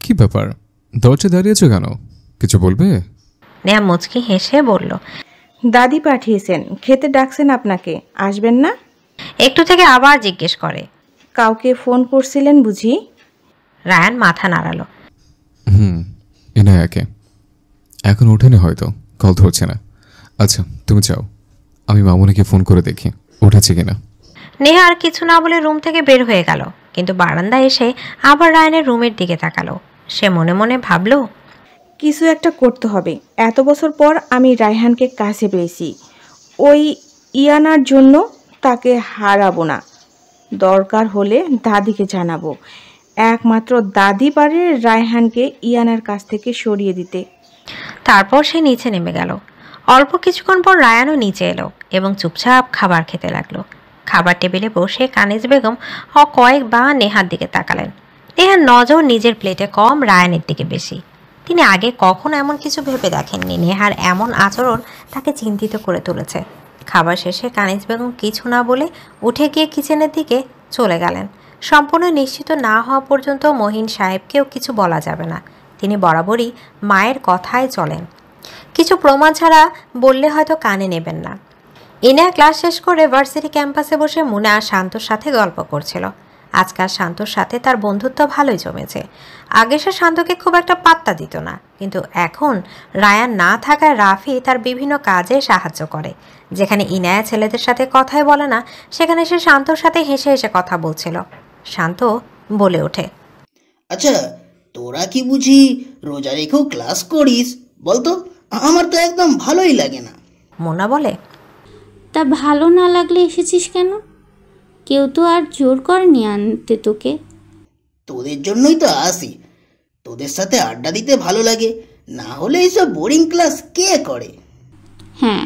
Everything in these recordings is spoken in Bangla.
কি ব্যাপার, দরজা দাঁড়িয়েছো কেন? কিছু বলবে? নেহা মুচকি হেসে বলল, দাদি পাঠিয়েছেন, খেতে ডাকছেন আপনাকে, আসবেন না? একটু থেকে আবার জিজ্ঞেস করে, কাউকে ফোন করছিলেন বুঝি? রায়ান মাথা নাড়ালো। ইনায়াকে। এখন ওঠেনি হয়তো, কল ধরছে না। আচ্ছা তুমি যাও, আমি মামুনিকে ফোন করে দেখি উঠেছে কিনা। নেহা আর কিছু না বলে রুম থেকে বের হয়ে গেল, কিন্তু বারান্দায় এসে আবার রায়ানের রুমের দিকে তাকালো। সে মনে মনে ভাবল, কিছু একটা করতে হবে। এত বছর পর আমি রায়হানকে কাছে পেয়েছি, ওই ইয়ানার জন্য তাকে হারাবো না। দরকার হলে দাদিকে জানাবো। একমাত্র দাদি পারে রায়হানকে ইয়ানার কাছ থেকে সরিয়ে দিতে। তারপর সে নিচে নেমে গেল। অল্প কিছুক্ষণ পর রায়ানও নিচে এলো এবং চুপচাপ খাবার খেতে লাগলো। খাবার টেবিলে বসে কানিজ বেগম কয়েকবার নেহার দিকে তাকালেন। নেহার নজর নিজের প্লেটে কম, রায়ানের দিকে বেশি। তিনি আগে কখনো এমন কিছু ভেবে দেখেননি। নেহার এমন আচরণ তাকে চিন্তিত করে তুলেছে। খাবার শেষে কানিজ বেগম কিছু না বলে উঠে গিয়ে কিচেনের দিকে চলে গেলেন। সম্পূর্ণ নিশ্চিত না হওয়া পর্যন্ত মহিন সাহেবকেও কিছু বলা যাবে না। তিনি বরাবরই মায়ের কথায় চলেন। কিছু প্রমাণ ছাড়া বললে হয়তো কানে নেবেন না। ইনা ক্লাস শেষ করে ভার্সিটি ক্যাম্পাসে বসে মুনা শান্তর সাথে গল্প করছিল। আজকাল শান্তর সাথে তার বন্ধুত্ব ভালোই জমেছে। আগে সে শান্তকে খুব একটা পাত্তা দিত না, কিন্তু এখন রায়ান না থাকায় রাফি তার বিভিন্ন কাজে সাহায্য করে। যেখানে ইনায়া ছেলেদের সাথে কথাই বলে না, সেখানে সে শান্তর সাথে হেসে হেসে কথা বলছিল। শান্ত বলে ওঠে, আচ্ছা তোরা কি বুঝি রোজা রেখেও ক্লাস করিস বলতো? আমার তো একদম ভালোই লাগে না। মোনা বলে, তা ভালো না লাগলে এসেছিস কেন? কেউ তো আর জোর করেনি আনতে তোকে। তোদের জন্যই তো আসি, তোদের সাথে আড্ডা দিতে ভালো লাগে, না হলে এইসব বোরিং ক্লাস কে করে? হ্যাঁ,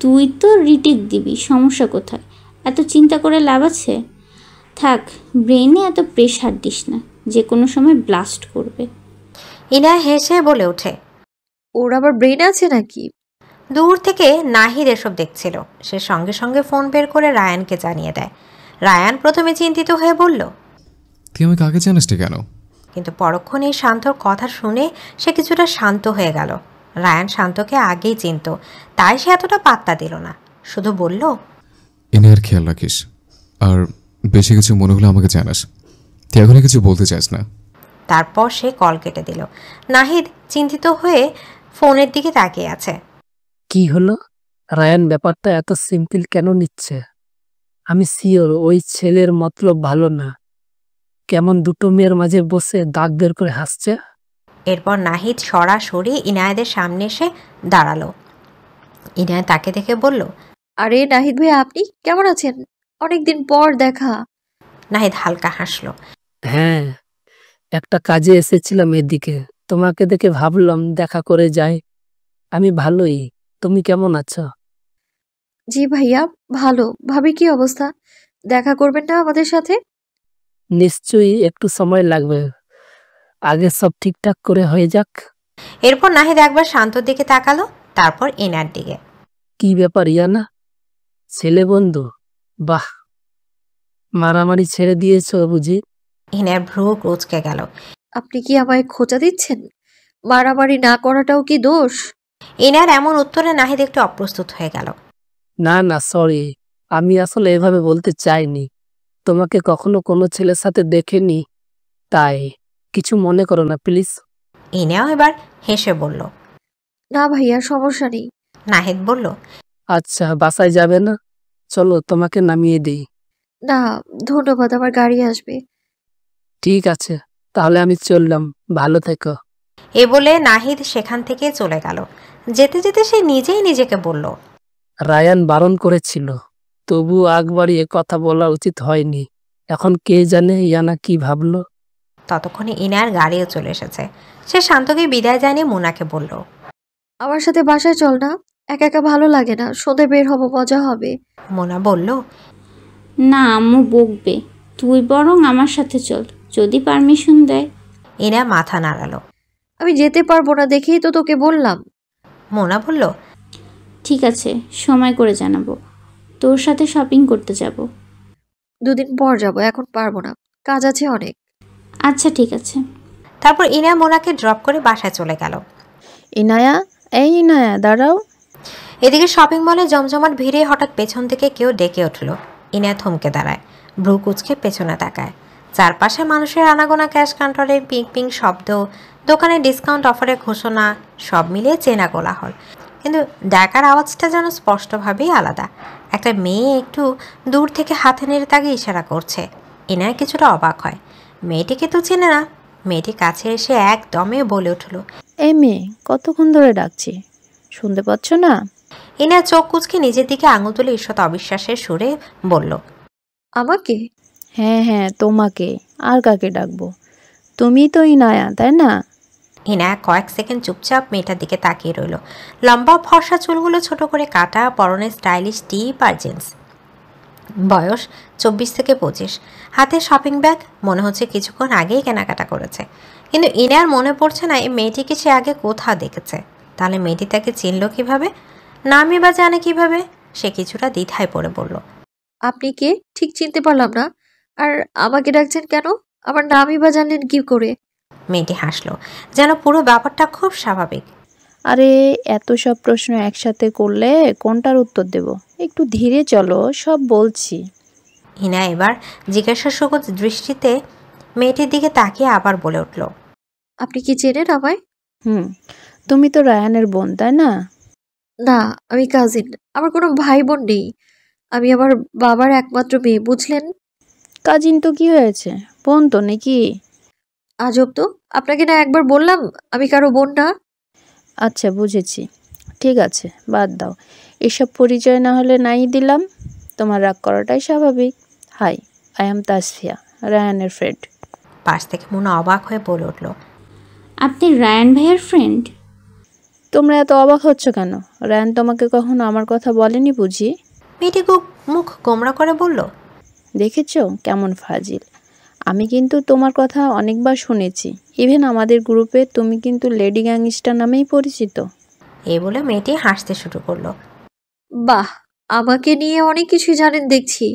তুই তো রিটেক দিবি, সমস্যা কোথায়? এত চিন্তা করে লাভ আছে? থাক, ব্রেনে এত প্রেশার দিস না, যে কোনো সময় ব্লাস্ট করবে। ইনা হেসে বলে ওঠে, ওর আবার ব্রেন আছে নাকি? দূর থেকে নাহিদ এসব দেখছিল। সে সঙ্গে সঙ্গে ফোন বের করে রায়ানকে জানিয়ে দেয়। রায়ান প্রথমে চিন্তিত হয়ে বলল, তুই আমাকে আগে জানিসটি কেন? কিন্তু পরক্ষণেই শান্তর কথা শুনে সে কিছুটা শান্ত হয়ে গেল। রায়ান শান্তকে আগেই চিনত, তাই সে এতটা পাত্তা দিল না। শুধু বলল, ইনায়ার খেয়াল রাখিস, আর বেশি কিছু মনে হলে আমাকে জানাস। তুই এখনই কিছু বলতে চাস না? তারপর সে কল কেটে দিল। নাহিদ চিন্তিত হয়ে ফোনের দিকে তাকিয়ে আছে। কি হলো? রায়ান ব্যাপারটা এত সিম্পল কেন নিচ্ছে? আমি শিওর ওই ছেলের মতলব ভালো না। কেমন দুটো মেয়ের মাঝে বসে দাঁত বের করে হাসছে। এরপর নাহিদ সরাসরি ইনায়েদের সামনে এসে দাঁড়ালো। ইনায়েত তাকে দেখে বলল, আরে নাহিদ ভাই, আপনি কেমন আছেন? অনেকদিন পর দেখা। নাহিদ হালকা হাসলো। হ্যাঁ, একটা কাজে এসেছিলাম এদিকে, তোমাকে দেখে ভাবলাম দেখা করে যাই। আমি ভালোই, তুমি কেমন আছো? জি ভাইয়া, ভালো। ভাবি কি অবস্থা? দেখা করবেন না আমাদের সাথে? নিশ্চয়ই একটু সময় লাগবে, আগে সব ঠিকঠাক করে হয়ে যাক। এরপর নাহিদ একবার শান্তর দিকে তাকালো, তারপর ইনার দিকে। কি ব্যাপার ইয়ানা, ছেলে বন্ধু? বাহ, মারামারি ছেড়ে দিয়েছ বুঝি? ইনার ভ্রু কুঁচকে গেল। আপনি কি আমায় খোঁচা দিচ্ছেন? মারামারি না করাটাও কি দোষ? ইনার এমন উত্তরে নাহিদ একটু অপ্রস্তুত হয়ে গেল। না না, সরি, আমি আসলে এভাবে বলতে চাইনি। তোমাকে কখনো কোনো ছেলের সাথে দেখিনি, তাই কিছু মনে করো না প্লিজ। ইনাও এবার হেসে বলল, না ভাইয়া, সমস্যা নেই। নাহিদ বলল, আচ্ছা, বাসায় যাবে না? চলো তোমাকে নামিয়ে দিই। না ধন্যবাদ, আমার গাড়ি আসবে। ঠিক আছে, তাহলে আমি চললাম, ভালো থেকো। এ বলে নাহিদ সেখান থেকে চলে গেল। যেতে যেতে সে নিজেই নিজেকে বলল, রায়ান বারণ করেছিল, তবু আগ বাড়িয়ে কথা বলা উচিত হয়নি। এখন কে জানে ইয়ানা কি ভাবলো। ততক্ষণে ইনার গাড়িও চলে এসেছে। সে শান্তকে বিদায় জানিয়ে মোনাকে বলল, আমার সাথে বাসায় চল না, একা একা ভালো লাগে না, সন্ধে বের হবো, মজা হবে। মোনা বলল, না, আম্মু বকবে, তুই বরং আমার সাথে চল, যদি পারমিশন দেয়। ইনা মাথা নাড়ালো। আমি যেতে পারবো না দেখেই তো তোকে বললাম। মোনা বলল, ঠিক আছে, সময় করে জানাবো। তোর সাথে শপিং করতে যাব। 2 দিন পর যাব, এখন পারবো না, কাজ আছে অনেক। আচ্ছা ঠিক আছে। তারপর ইনায়া মোনাকে ড্রপ করে বাসায় চলে গেল। ইনায়া, এই ইনায়া দাঁড়াও। এদিকে শপিং মলে জমজমাট ভিড়ে হঠাৎ পেছন থেকে কেউ ডেকে উঠল। ইনায়া থমকে দাঁড়ায়, ভ্রু কুচকে পেছনে তাকায়। চারপাশে মানুষের আনাগোনা, ক্যাশ কাউন্টারের পিং পিং শব্দ, দোকানে ডিসকাউন্ট অফারের ঘোষণা, সব মিলিয়ে চেনা কোলাহল। কিন্তু ডাকার আওয়াজটা যেন স্পষ্টভাবেই আলাদা। একটা মেয়ে একটু দূর থেকে হাতে নেড়ে তাকে ইশারা করছে। ইনায়া কিছুটা অবাক হয়। মেয়েটিকে তো চেনে না। মেয়েটি কাছে এসে একদমে বলে উঠল, এই মেয়ে, কতক্ষণ ধরে ডাকছি, শুনতে পাচ্ছ না? ইনায়া চোখ কুচকে নিজের দিকে আঙুল তুলে ঈষৎ অবিশ্বাসের সুরে বলল, আমাকে? হ্যাঁ হ্যাঁ, তোমাকে। আর কাকে ডাকবো? তুমি তো ইনায়া, তাই না? ইনায়া কয়েক সেকেন্ড চুপচাপ মেয়েটার দিকে তাকিয়ে রইল। লম্বা ফর্সা চুলগুলো ছোট করে কাটা, পরনে স্টাইলিশ টিপ আর জিন্স। বয়স 24 থেকে 25, হাতে শপিং ব্যাগ, মনে হচ্ছে কিছুক্ষণ আগেই কেনাকাটা করেছে। কিন্তু ইনায়ার মনে পড়ছে না এই মেয়েটিকে সে আগে কোথাও দেখেছে। তাহলে মেয়েটি তাকে চিনল কিভাবে, নামই বা জানে কিভাবে? সে কিছুটা দ্বিধায় পড়ে বলল, আপনি কে? ঠিক চিনতে পারলাম না। আর আমাকে ডাকছেন কেন? আমার নামই বা জানলেন কি করে? মেয়েটি হাসলো, যেন পুরো ব্যাপারটা খুব স্বাভাবিক। আরে, এত সব প্রশ্ন একসাথে করলে কোনটার উত্তর দেব? একটু ধীরে চলো, সব বলছি। ইনায়া এবার জিজ্ঞাসাসুকো দৃষ্টিতে মেয়েটির দিকে তাকিয়ে আবার বলে উঠল, আপনি কি চেনেন আমায়? তুমি তো রায়ানের বোন, তাই না? না, আমি কাজিন। আমার কোনো ভাই বোন নেই। আমি আমার বাবার একমাত্র মেয়ে, বুঝলেন? কাজিন তো কি হয়েছে, বোন তো নাকি? আজব তো, আপনাকে না একবার বললাম আমি কারো বোন না। আচ্ছা, বুঝেছি। ঠিক আছে, বাদ দাও। এসব পরিচয় না হলে নাই দিলাম। তোমার রাগ করাটাই স্বাভাবিক। হাই, আই এম তাসফিয়া, রায়ানের ফ্রেন্ড। পাশ থেকে মোনা অবাক হয়ে বলে উঠল, আপনি রায়ান ভাইয়ের ফ্রেন্ড? তোমরা এত অবাক হচ্ছ কেন? রায়ান তোমাকে কখনো আমার কথা বলেনি বুঝি? মেয়েটি মুখ গোমরা করে বলল, দেখেছো কেমন ফাজিল। আমি কিন্তু তোমার কথা অনেকবার শুনেছি। ইভেন আমাদের গ্রুপে তুমি কিন্তু লেডি গ্যাংস্টার নামেই পরিচিত। এই বলে মেয়েটি হাসতে শুরু করলো। বাহ, আমাকে নিয়ে অনেক কিছু জানেন দেখছি।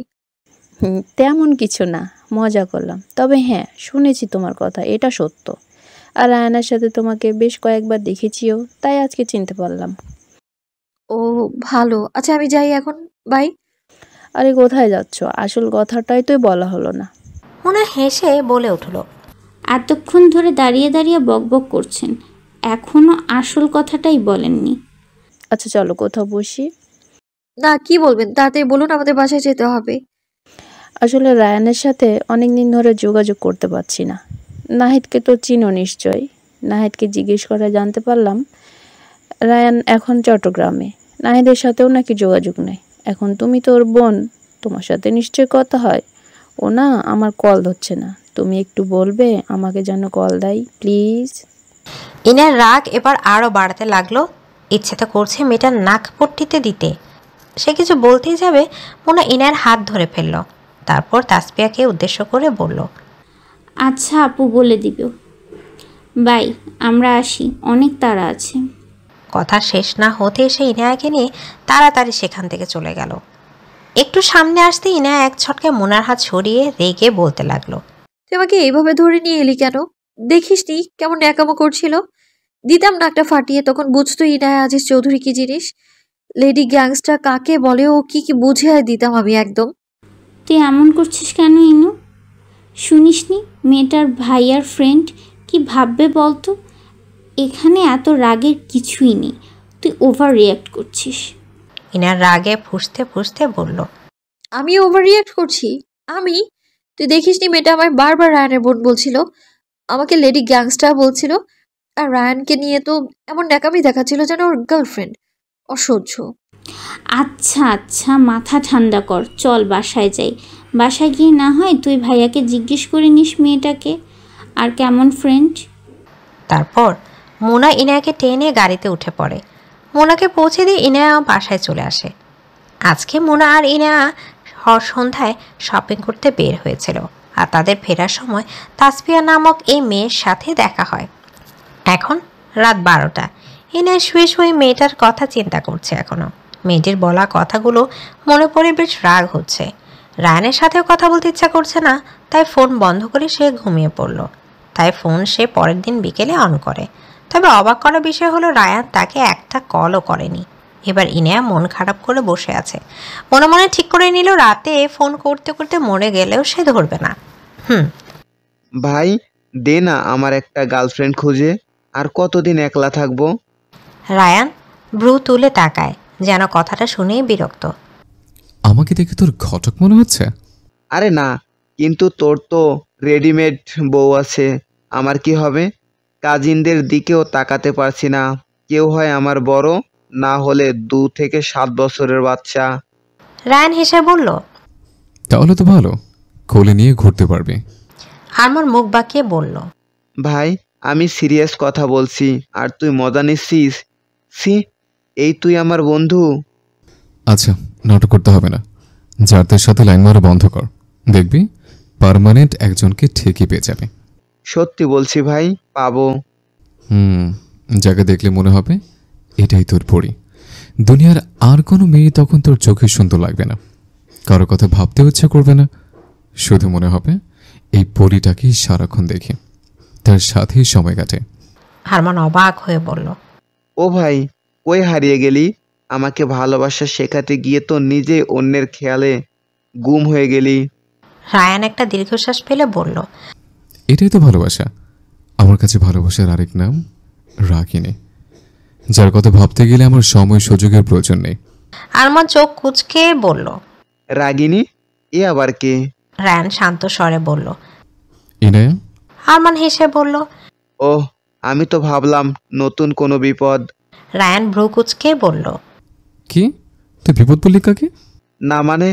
তেমন কিছু না, মজা করলাম। তবে হ্যাঁ, শুনেছি তোমার কথা, এটা সত্য। আর রায়ানের সাথে তোমাকে বেশ কয়েকবার দেখেছিও, তাই আজকে চিনতে পারলাম। ও ভালো, আচ্ছা আমি যাই এখন, বাই। আরে কোথায় যাচ্ছ? আসল কথাটাই তো বলা হলো না। মোনা হেসে বলে উঠল, এতক্ষণ ধরে দাঁড়িয়ে দাঁড়িয়ে বকবক করছেন, এখনো আসল কথাটাই বলেননি। আচ্ছা চলো কোথাও বসি। না, কি বলবেন তাড়াতাড়ি বলুন, আমাদের বাসায় যেতে হবে। আসলে রায়ানের সাথে অনেক দিন ধরে যোগাযোগ করতে পারছি না। নাহিদকে তো চিনো নিশ্চয়ই। নাহিদকে জিজ্ঞেস করে জানতে পারলাম রায়ান এখন চট্টগ্রামে। নাহিদের সাথেও নাকি যোগাযোগ নেই। এখন তুমি তো ওর বোন, তোমার সাথে নিশ্চয়ই কথা হয়। ও না আমার কল ধরছে না। তুমি একটু বলবে আমাকে যেন কল দেয় প্লিজ। ইনার রাগ এবার আরও বাড়াতে লাগলো। ইচ্ছে তো করছে মেয়েটার নাক পট্টিতে দিতে। সে কিছু বলতেই যাবে, মোনা ইনার হাত ধরে ফেলল। তারপর তাসফিয়াকে উদ্দেশ্য করে বলল, আচ্ছা আপু, বলে দিব। বাই, আমরা আসি, অনেক তাড়া আছে। কথা শেষ না হতে এসে ইনায়াকে নিয়ে তাড়াতাড়ি সেখান থেকে চলে গেল। একটু সামনে আসতে ইনায়া এক ছটকায় মোনার হাত সরিয়ে রেগে বলতে লাগলো, তুই আমাকে এইভাবে ধরে নিয়ে এলি কেন? দেখিস নি কেমন ন্যাকামো করছিল? দিতাম নাকটা ফাটিয়ে, তখন বুঝতো ইনায়া আজিজ চৌধুরী কি জিনিস, লেডি গ্যাংস্টার কাকে বলে, ও কি কি বুঝে দিতাম আমি একদম। তুই এমন করছিস কেন ইনু? শুনিসনি মেয়েটার ভাইয়ার ফ্রেন্ড কি ভাববে বলতো? এখানে এত রাগের কিছুই নেই, তুই ওভার রিয়াক্ট করছিস। ইনার রাগে ফুঁসতে ফুঁসতে বলল, আমি ওভার রিয়াক্ট করছি? তুই দেখিসনি মেয়েটা আমায় বারবার রায়ানের বোন বলছিল, আমাকে লেডি গ্যাংস্টার বলছিল, আর রায়ানকে নিয়ে তো এমন ন্যাকামি দেখাচ্ছিল যেন ওর গার্লফ্রেন্ড। অসহ্য। আচ্ছা আচ্ছা, মাথা ঠান্ডা কর, চল বাসায় যাই। বাসায় গিয়ে না হয় তুই ভাইয়াকে জিজ্ঞেস করে নিস মেয়েটাকে আর কেমন ফ্রেন্ড। তারপর মোনা ইনায়াকে টেনে গাড়িতে উঠে পড়ে। মোনাকে পৌঁছে দিয়ে ইনায়া বাসায় চলে আসে। আজকে মোনা আর ইনায়া সন্ধ্যায় শপিং করতে বের হয়েছিল, আর তাদের ফেরার সময় তাসফিয়া নামক এই মেয়ের সাথে দেখা হয়। এখন রাত 12টা। ইনায়া শুয়ে শুয়ে মেয়েটার কথা চিন্তা করছে এখনো। মেয়েটির বলা কথাগুলো মনে পড়ে বেশ রাগ হচ্ছে। রায়ানের সাথেও কথা বলতে ইচ্ছা করছে না, তাই ফোন বন্ধ করে সে ঘুমিয়ে পড়ল। তাই ফোন সে পরের দিন বিকেলে অন করে। তবে অবাক করার বিষয় হলো রায়ান তাকে একটা কলও করেনি। এবার ইনায়া মন খারাপ করে বসে আছে। মনে মনে ঠিক করে নিল রাতে ফোন করতে করতে মরে গেলেও সে ধরবে না। ভাই দে না আমার একটা গার্লফ্রেন্ড খুঁজে, আর কতদিন একলা থাকবো। রায়ান ভ্রু তুলে তাকায়, যেন কথাটা শুনেই বিরক্ত। আমাকে দেখে তোর ঘটক মনে হচ্ছে? আরে না, কিন্তু তোর তো রেডিমেড বউ আছে, আমার কি হবে? কাজিনদের দিকেও তাকাতে পারছি না। কেউ হয় আমার বড়, না হলে 2 থেকে 7 বছরের বাচ্চা। রায়ান হেসে বলল, তাহলে তো ভালো, কোলে নিয়ে ঘুরতে পারবি। আরমান মুখ বাঁকিয়ে বলল, ভাই আমি সিরিয়াস কথা বলছি, আর তুই মজা নিচ্ছিস। সি, এই তুই আমার বন্ধু? আচ্ছা, নাটক করতে হবে না, যার সাথে লাইন মারা বন্ধ কর, দেখবি পার্মানেন্ট একজনকে ঠিকই পেয়ে যাবে। সত্যি বলছি ভাই, পাবো। যাকে দেখলে মনে হবে এটাই তোর পরি। দুনিয়ার আর কোনো মেয়ে তখন তোর চোখে সুন্দর লাগবে না, কারো কথা ভাবতেও ইচ্ছা করবে না, শুধু মনে হবে এই পরিটাকেই সারাক্ষণ দেখি, তার সাথেই সময় কাটে। আরমান অবাক হয়ে বলল, ও ভাই, কই হারিয়ে গেলি? আমাকে ভালোবাসা শেখাতে গিয়ে তো নিজে অন্যের খেয়ালে গুম হয়ে গেলি। রায়ান একটা দীর্ঘশ্বাস ফেলে বলল, এটাই তো ভালোবাসা। আমার কাছে ভালোবাসার আরেক নাম রাগিনী, যার কথা ভাবতে গেলে আমার সময় সুযোগের প্রয়োজন নেই। আরমান চোখ কুঁচকে বলল, রাগিনী? এ আবার কে? রায়ান শান্ত স্বরে বলল। ইনায়া? আরমান হেসে বলল, ওহ, আমি তো ভাবলাম নতুন কোনো বিপদ। রায়ান ভ্রু কুঁচকে বলল, কি? তুই বিপদ বললি কাকে? না মানে,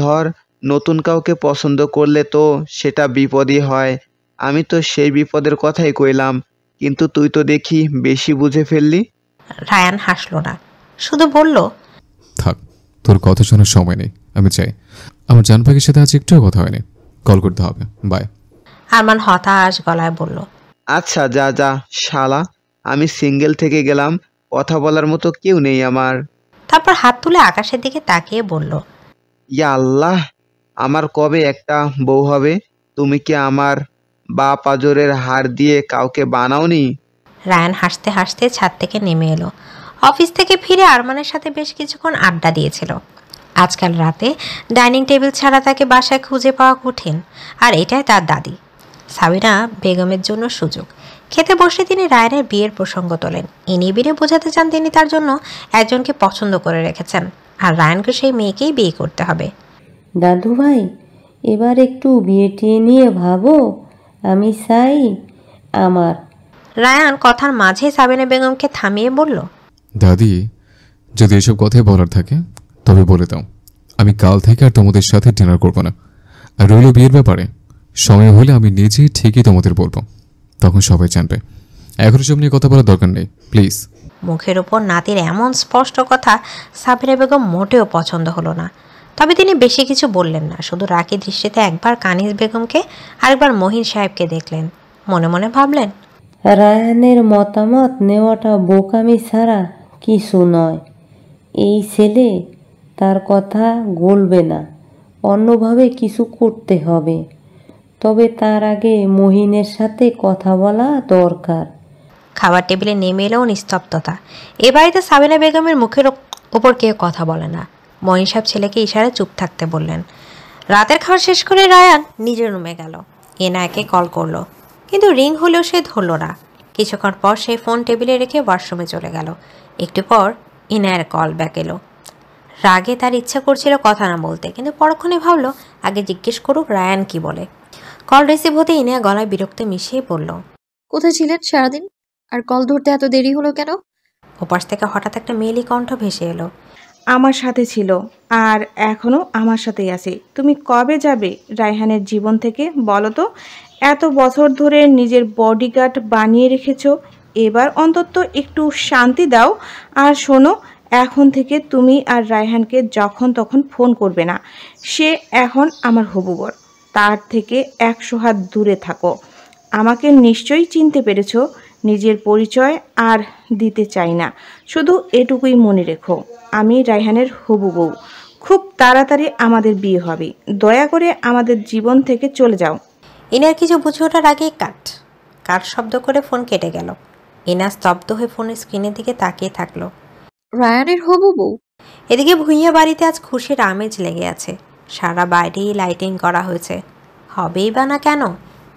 ধর নতুন কাউকে পছন্দ করলে তো সেটা বিপদই হয়। আমি তো সেই বিপদের কথাই কইলাম, কিন্তু তুই তো দেখি বেশি বুঝে ফেললি। রায়ান হাসল না, শুধু বলল, থাক, তোর কথা শোনার সময় নেই, আমি চাই। আমার জান পাখির সাথে আজ একটুও কথা হয়নি, কল করতে হবে, বাই। আরমান হতাশ গলায় বলল, আচ্ছা যা যা শালা, আমি সিঙ্গেল থেকে গেলাম, কথা বলার মতো কেউ নেই আমার। তারপর হাত তুলে আকাশের দিকে তাকিয়ে বলল, ইয়া আল্লাহ, আমার কবে একটা বউ হবে? তুমি কি আমার বা পাজরের হাড় দিয়ে কাউকে বানাওনি? রায়ান হাসতে হাসতে ছাদ থেকে নেমে এলো। অফিস থেকে ফিরে আরমানের সাথে বেশ কিছুক্ষণ আড্ডা দিয়েছিল। আজকাল রাতে ডাইনিং টেবিল ছাড়া তাকে বাসায় খুঁজে পাওয়া কঠিন, আর এটাই তার দাদি সাবিনা বেগমের জন্য সুযোগ। খেতে বসে তিনি রায়ানের বিয়ের প্রসঙ্গ তোলেন। ইনিবিরে বোঝাতে চান তিনি তার জন্য একজনকে পছন্দ করে রেখেছেন, আর রায়ানকে সেই মেয়েকেই বিয়ে করতে হবে। দাদু ভাই, এবার একটু বিয়ে টিয়ে নিয়ে ভাবো, আমি চাই আমার। রায়ান কথার মাঝে সাবিনা বেগমকে থামিয়ে বলল, দাদি, যদি এসব কথাই বলার থাকে তবে বলে দাও, আমি কাল থেকে আর তোমাদের সাথে ডিনার করব না। আর রইল বিয়ের ব্যাপারে, সময় হলে আমি নিজেই ঠিকই তোমাদের বলবো, তখন সবাই জানবে। এখন সব নিয়ে কথা বলার দরকার নেই, প্লিজ। মুখের ওপর নাতির এমন স্পষ্ট কথা সাবিনা বেগম মোটেও পছন্দ হলো না। তবে তিনি বেশি কিছু বললেন না, শুধু রাগী দৃষ্টিতে একবার কানিজ বেগমকে আরেকবার মহিন সাহেবকে দেখলেন। মনে মনে ভাবলেন, রায়ানের মতামত নেওয়াটা বোকামি ছাড়া কিছু নয়। এই ছেলে তার কথা গলবে না, অন্যভাবে কিছু করতে হবে। তবে তার আগে মহিনের সাথে কথা বলা দরকার। খাবার টেবিলে নেমে এলেও নিস্তব্ধতা। এ বাড়িতে সাবিনা বেগমের মুখের ওপর কেউ কথা বলে না। মহিন সাহেব ছেলেকে ইশারায় চুপ থাকতে বললেন। রাতের খাওয়া শেষ করে রায়ান নিজের রুমে গেল। এনায়াকে কল করলো, কিন্তু রিং হলেও সে ধরল না। কিছুক্ষণ পর সে ফোন টেবিলে রেখে ওয়াশরুমে চলে গেল। একটু পর ইনায়ের কল ব্যাক এলো। রাগে তার ইচ্ছা করছিল কথা না বলতে, কিন্তু পরক্ষণে ভাবলো আগে জিজ্ঞেস করুক রায়ান কি বলে। কল রিসিভ হতে ইনায়া গলায় বিরক্তি মিশিয়ে বলল, কোথায় ছিলেন সারাদিন? আর কল ধরতে এত দেরি হলো কেন? ওপাশ থেকে হঠাৎ একটা মেয়েলি কণ্ঠ ভেসে এলো। আমার সাথে ছিল, আর এখনও আমার সাথেই আছে। তুমি কবে যাবে রায়হানের জীবন থেকে বলো তো? এত বছর ধরে নিজের বডিগার্ড বানিয়ে রেখেছো, এবার অন্তত একটু শান্তি দাও। আর শোনো, এখন থেকে তুমি আর রায়হানকে যখন তখন ফোন করবে না। সে এখন আমার হবু বর, তার থেকে 100 হাত দূরে থাকো। আমাকে নিশ্চয়ই চিনতে পেরেছো। নিজের পরিচয় আর দিতে চাই না, শুধু এটুকুই মনে রেখো, আমি রায়হানের হবু বউ। খুব তাড়াতাড়ি আমাদের বিয়ে হবে। দয়া করে আমাদের জীবন থেকে চলে যাও। ইনার কিছু বুঝে ওঠার আগেই কাট। কাট শব্দ করে ফোন কেটে গেল। ইনা স্তব্ধ হয়ে ফোনের স্ক্রিনের দিকে তাকিয়ে থাকলো। রায়ানের হবু বউ? এদিকে ভুঁইয়া বাড়িতে আজ খুশির আমেজ লেগে আছে। সারা বাইরেই লাইটিং করা হয়েছে। হবেই বা না কেন,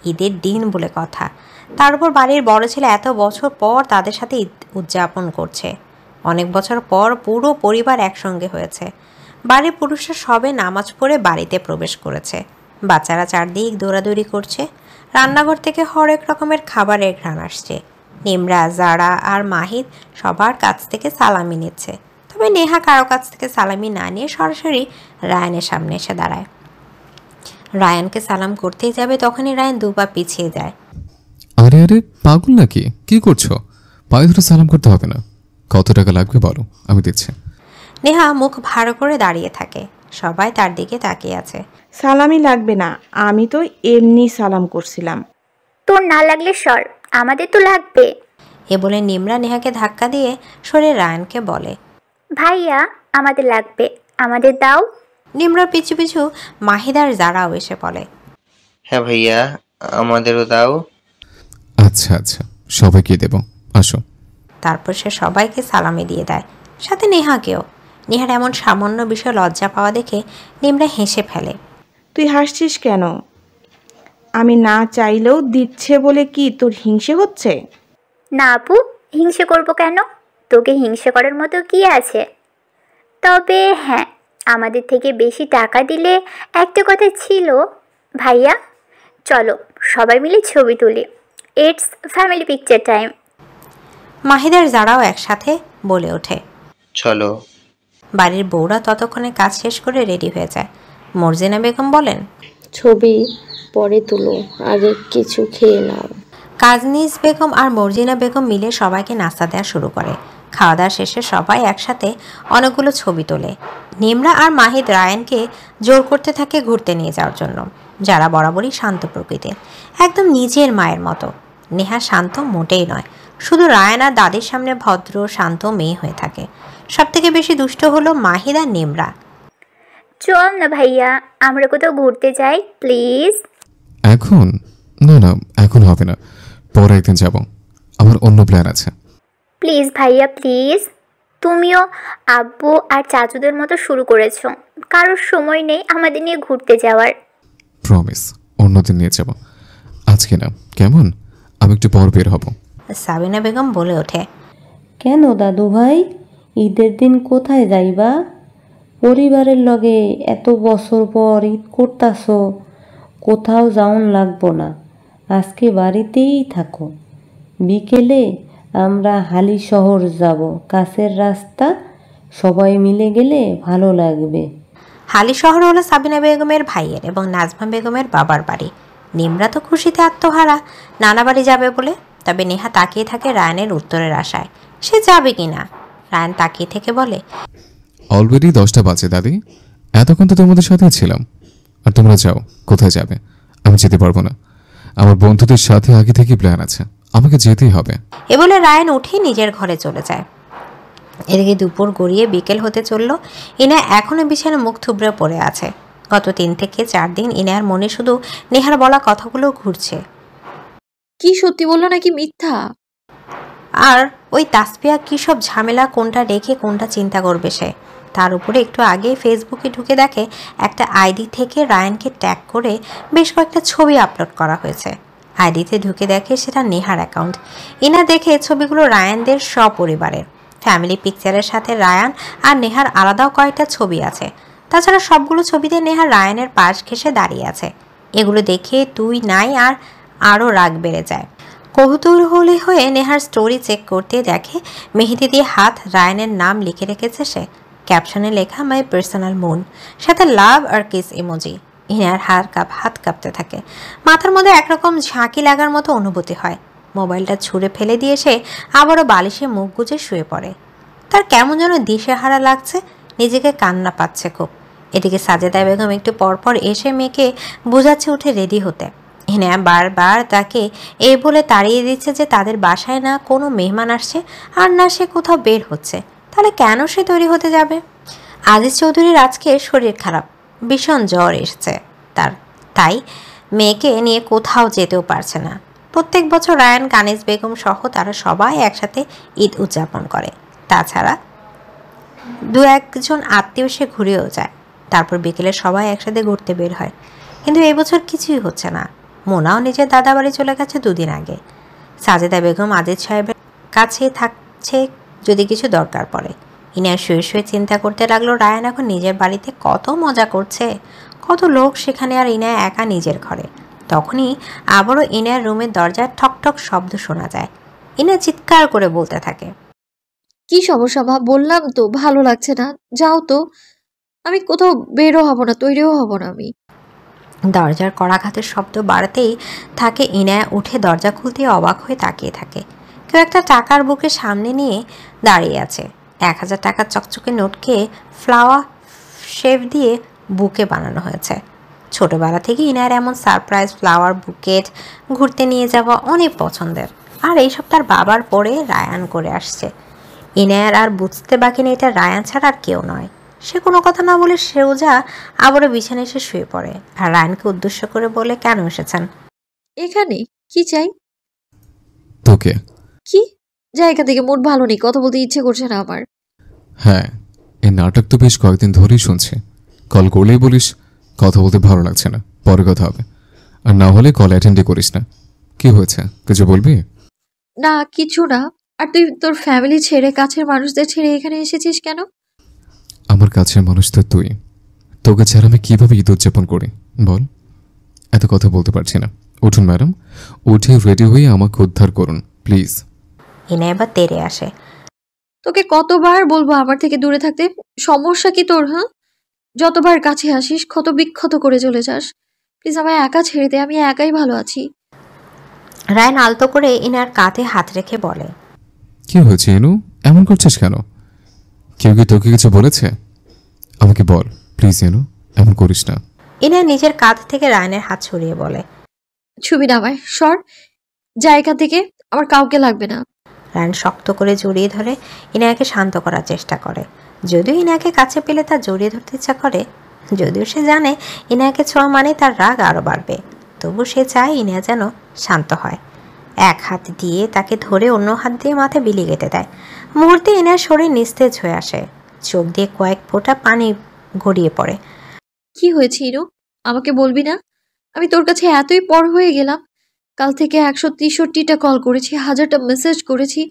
ঈদের দিন বলে কথা। তার উপর বাড়ির বড় ছেলে এত বছর পর তাদের সাথে ঈদ উদযাপন করছে। অনেক বছর পর পুরো পরিবার একসঙ্গে হয়েছে। বাড়ির পুরুষরা সবে নামাজ পড়ে বাড়িতে প্রবেশ করেছে। বাচ্চারা চারদিক দৌড়াদৌড়ি করছে। রান্নাঘর থেকে হরেক রকমের খাবারের ঘ্রাণ আসছে। নিমরা, জারা আর মাহিদ সবার কাছ থেকে সালামি নিচ্ছে। তবে নেহা কারো কাছ থেকে সালামি না নিয়ে সরাসরি রায়ানের সামনে এসে দাঁড়ায়। রায়ানকে সালাম করতেই যাবে, তখনই রায়ান দুপা পিছিয়ে যায়। আরে আরে, পাগল নাকি? কি করছো? পায়ে ধরে সালাম করতে হবে না। কত টাকা লাগবে বলো, আমি দিচ্ছি। নেহা মুখ ভার করে দাঁড়িয়ে থাকে। সবাই তার দিকে তাকিয়ে আছে। সালামি লাগবে না, আমি তো এমনি সালাম করছিলাম। তোর না লাগলে সর, আমাদের তো লাগবে। এ বলে নিমরা নেহাকে ধাক্কা দিয়ে সরে রায়ানকে বলে, ভাইয়া আমাদের লাগবে, আমাদের দাও। নিমরার পিছু পিছু মাহিদার জারাও এসে বলে, হ্যাঁ ভাইয়া, আমাদেরও দাও। আচ্ছা আচ্ছা, সবাইকে দেব, আসো। তারপর সে সবাইকে সালামি দিয়ে দেয়, সাথে নেহাকেও। নেহার এমন সামান্য বিষয় লজ্জা পাওয়া দেখে নিমরা হেসে ফেলে। তুই হাসছিস কেন? আমি না চাইলেও দিচ্ছে বলে কি তোর হিংসে হচ্ছে? না আপু, হিংসে করব কেন? তোকে হিংসে করার মতো কি আছে? তবে হ্যাঁ, আমাদের থেকে বেশি টাকা দিলে একটা কথা ছিল। ভাইয়া চলো সবাই মিলে ছবি তুলি, ইটস ফ্যামিলি পিকচার টাইম। মাহিদার জারাও একসাথে বলে ওঠে, চলো। বাড়ির বউরা ততক্ষণে কাজ শেষ করে রেডি হয়ে যায়। মর্জিনা বেগম বলেন, ছবি পরে তুলো, আগে কিছু খেয়ে নাও। কাজনিস বেগম আর মর্জিনা বেগম মিলে সবাইকে নাস্তা দেওয়া শুরু করে। খাওয়া দাওয়া শেষে সবাই একসাথে অনেকগুলো ছবি তোলে। নিমরা আর মাহিদ রায়ানকে জোর করতে থাকে ঘুরতে নিয়ে যাওয়ার জন্য। যারা বরাবরই শান্ত প্রকৃতির, একদম নিজের মায়ের মতো। নেহা শান্ত মোটেই নয়, শুধু রায়ান আর দাদির সামনে ভদ্র শান্ত মেয়ে হয়ে থাকে। সব থেকে বেশি দুষ্ট হলো মাহিদ আর নিমরা। চল না ভাইয়া, আমরা কোথাও ঘুরতে যাই প্লিজ। এখন না না, এখন হবে না, পরে একদিন যাব, আমার অন্য প্ল্যান আছে। প্লিজ ভাইয়া প্লিজ। তুমিও আব্বু আর চাচুদের মতো শুরু করেছো, কারোর সময় নেই আমাদের নিয়ে ঘুরতে যাওয়ার। প্রমিস, অন্যদিন নিয়ে যাব, আজকে না। কেমন? আমি একটু পর বের হব। সাবিনা বেগম বলে ওঠে, কেন দাদু ভাই, ঈদের দিন কোথায় যাইবা? পরিবারের লগে এত বছর পর ঈদ করতাছ, কোথাও যাওন লাগবো না, আজকে বাড়িতেই থাকো। বিকেলে আমরা হালি শহর যাব, কাছের রাস্তা, সবাই মিলে গেলে ভালো লাগবে। হালি শহর হলো সাবিনা বেগমের ভাইয়ের এবং নাজমা বেগমের বাবার বাড়ি। নিমরা তো খুশিতে আত্মহারা, নানা বাড়ি যাবে বলে। তবে নেহা তাকিয়ে থাকে রায়ানের উত্তরের আশায়, সে যাবে কিনা। রায়ান তাকিয়ে থেকে বলে, অলরেডি 10টা বাজে দাদি, এতক্ষণ তো তোমাদের সাথেই ছিলাম। আর তোমরা যাও, কোথায় যাবে? আমি যেতে পারবো না, আমার বন্ধুদের সাথে আগে থেকেই প্ল্যান আছে, আমাকে যেতেই হবে। এ বলে রায়ান উঠে নিজের ঘরে চলে যায়। এদিকে দুপুর গড়িয়ে বিকেল হতে চলল। ইনা এখনো বিছানা মুখ থুবড়ে পড়ে আছে। গত 3 থেকে 4 দিন ইনার মনে শুধু নেহার বলা কথাগুলো ঘুরছে। কি সত্যি বললো নাকি মিথ্যা? আর ওই তাসপিয়া কী সব ঝামেলা, কোনটা রেখে কোনটা চিন্তা করবে সে। তার উপরে একটু আগে ফেসবুকে ঢুকে দেখে একটা আইডি থেকে রায়ানকে ট্যাগ করে বেশ কয়েকটা ছবি আপলোড করা হয়েছে। আইডিতে ঢুকে দেখে সেটা নেহার অ্যাকাউন্ট। ইনা দেখে ছবিগুলো রায়ানদের সপরিবারের। ফ্যামিলি পিকচারের সাথে রায়ান আর নেহার আলাদাও কয়েকটা ছবি আছে। তাছাড়া সবগুলো ছবিতে নেহার রায়ানের পাশ ঘেঁষে দাঁড়িয়ে আছে। এগুলো দেখে তুই নাই আর আরও রাগ বেড়ে যায়। কৌতূহলী হয়ে নেহার স্টোরি চেক করতে দেখে মেহেদি দিয়ে হাত রায়ানের নাম লিখে রেখেছে সে। ক্যাপশনে লেখা মাই পার্সোনাল মুন, সাথে লাভ আর কিস ইমোজি। ইনার হাত কাঁপতে থাকে, মাথার মধ্যে একরকম ঝাঁকি লাগার মতো অনুভূতি হয়। মোবাইলটা ছুঁড়ে ফেলে দিয়ে সে আবারও বালিশে মুখ গুজে শুয়ে পড়ে। তার কেমন যেন দিশেহারা লাগছে, নিজেকে কান্না পাচ্ছে খুব। এদিকে সাজেদা বেগম একটু পরপর এসে মেয়েকে বোঝাচ্ছে উঠে রেডি হতে। ইনা বারবার তাকে এই বলে তাড়িয়ে দিচ্ছে যে তাদের বাসায় না কোনো মেহমান আসছে আর না সে কোথাও বের হচ্ছে। তাহলে কেন সে তৈরি হতে যাবে? আজিজ চৌধুরীর আজকে শরীর খারাপ, ভীষণ জ্বর এসছে তার, তাই মেয়েকে নিয়ে কোথাও যেতেও পারছে না। প্রত্যেক বছর রায়ান, কানিজ বেগম সহ তারা সবাই একসাথে ঈদ উদযাপন করে। তাছাড়া দু একজন আত্মীয় সে ঘুরেও যায়। তারপর বিকেলে সবাই একসাথে ঘুরতে বের হয়। কিন্তু এবছর কিছুই হচ্ছে না। মোনাও নিজের দাদা বাড়ি চলে গেছে দুদিন আগে। সাজেদা বেগম আজিজ সাহেবের কাছে থাকছে যদি কিছু দরকার পড়ে। ইনায়া শুয়ে শুয়ে চিন্তা করতে লাগলো, রায়ান এখন নিজের বাড়িতে কত মজা করছে, কত লোক সেখানে, আর ইনায়া একা নিজের ঘরে। তখনই আবারও ইনায়ার রুমের দরজায় ঠক ঠক শব্দ শোনা যায়। ইনায়া চিৎকার করে বলতে থাকে, কি সমস্যা মা? বললাম তো ভালো লাগছে না, যাও তো। আমি কোথাও বেরও হব না, তৈরিও হব না আমি। দরজার কড়াঘাতের শব্দ বাড়তেই থাকে। ইনায়া উঠে দরজা খুলতে অবাক হয়ে তাকিয়ে থাকে। কেউ একটা টাকার বুকে সামনে নিয়ে দাঁড়িয়ে আছে। 1000 টাকার চকচকে নোটকে ফ্লাওয়ার শেপ দিয়ে বুকে বানানো হয়েছে। ছোটবেলা থেকে ইনায়ার এমন সারপ্রাইজ ফ্লাওয়ার বুকেট ঘুরতে নিয়ে যাওয়া অনেক পছন্দের। আর এইসব তার বাবার পরে রায়ান করে আসছে। ইনায়ার আর বুঝতে বাকি নেই এটা রায়ান ছাড়া আর কেউ নয়। সে কোনো কথা না বলে সোজা আবারও বিছানায় এসে শুয়ে পড়ে। আর রায়ানকে উদ্দেশ্য করে বলে, কেন এসেছেন এখানে? কি চাই? তোকে। কি? জায়গা থেকে মুড ভালো নেই, কথা বলতে ইচ্ছে করছে না আমার। হ্যাঁ, এই নাটক তো বেশ কয়েকদিন ধরেই শুনছি। কল করলেই বলিস কথা বলতে ভালো লাগছে না, পরে কথা হবে। আর না হলে কল অ্যাটেন্ডই করিস না। কি হয়েছে, কিছু বলবি? না, কিছু না। আর তুই তোর ফ্যামিলি ছেড়ে, কাছের মানুষদের ছেড়ে এখানে এসেছিস কেন? আমার কাছের মানুষ তো তুই। তোকে ছাড়া আমি কিভাবে ঈদ উদযাপন করি বল? এত কথা বলতে পারছি না। উঠুন ম্যাডাম, উঠে রেডি হয়ে আমাকে উদ্ধার করুন প্লিজ। ইনা এবার তেরে আসে। তোকে কতবার বলবো আমার থেকে দূরে থাকতে? সমস্যা কি তোর? হ্যাঁ, যতবার কাছে আসিস ক্ষত বিক্ষত করে চলে যাস। প্লিজ আমায় একা ছেড়ে দে, আমি একাই ভালো আছি। রায়ান আলতো করে ইনার কাঁধে হাত রেখে বলে, কি হয়েছে ইনু, এমন করছিস কেন? কেউ কি তোকে কিছু বলেছে? আমাকে বল প্লিজ ইনু, এমন করিস না। ইনা নিজের কাঁধ থেকে রায়ানের হাত ছড়িয়ে বলে, ছবি নামায় সর জায়গা থেকে, আমার কাউকে লাগবে না। রায়ান শক্ত করে জড়িয়ে ধরে ইনায়াকে শান্ত করার চেষ্টা করে। যদিও ইনায়াকে কাছে পেলে তার জড়িয়ে ধরতে ইচ্ছা করে, যদিও সে জানে ইনায়াকে ছোঁয়া মানে তার রাগ আরও বাড়বে, তবু সে চায় ইনায়া যেন শান্ত হয়। এক হাত দিয়ে তাকে ধরে অন্য হাত দিয়ে মাথায় বিলি কেটে দেয়। মুহূর্তে ইনায়ার শরীর নিস্তেজ হয়ে আসে, চোখ দিয়ে কয়েক ফোঁটা পানি গড়িয়ে পড়ে। কি হয়েছে ইনু, আমাকে বলবি না? আমি তোর কাছে এতই পর হয়ে গেলাম। কাল থেকে 163টা কল করেছি, 1000টা মেসেজ করেছি,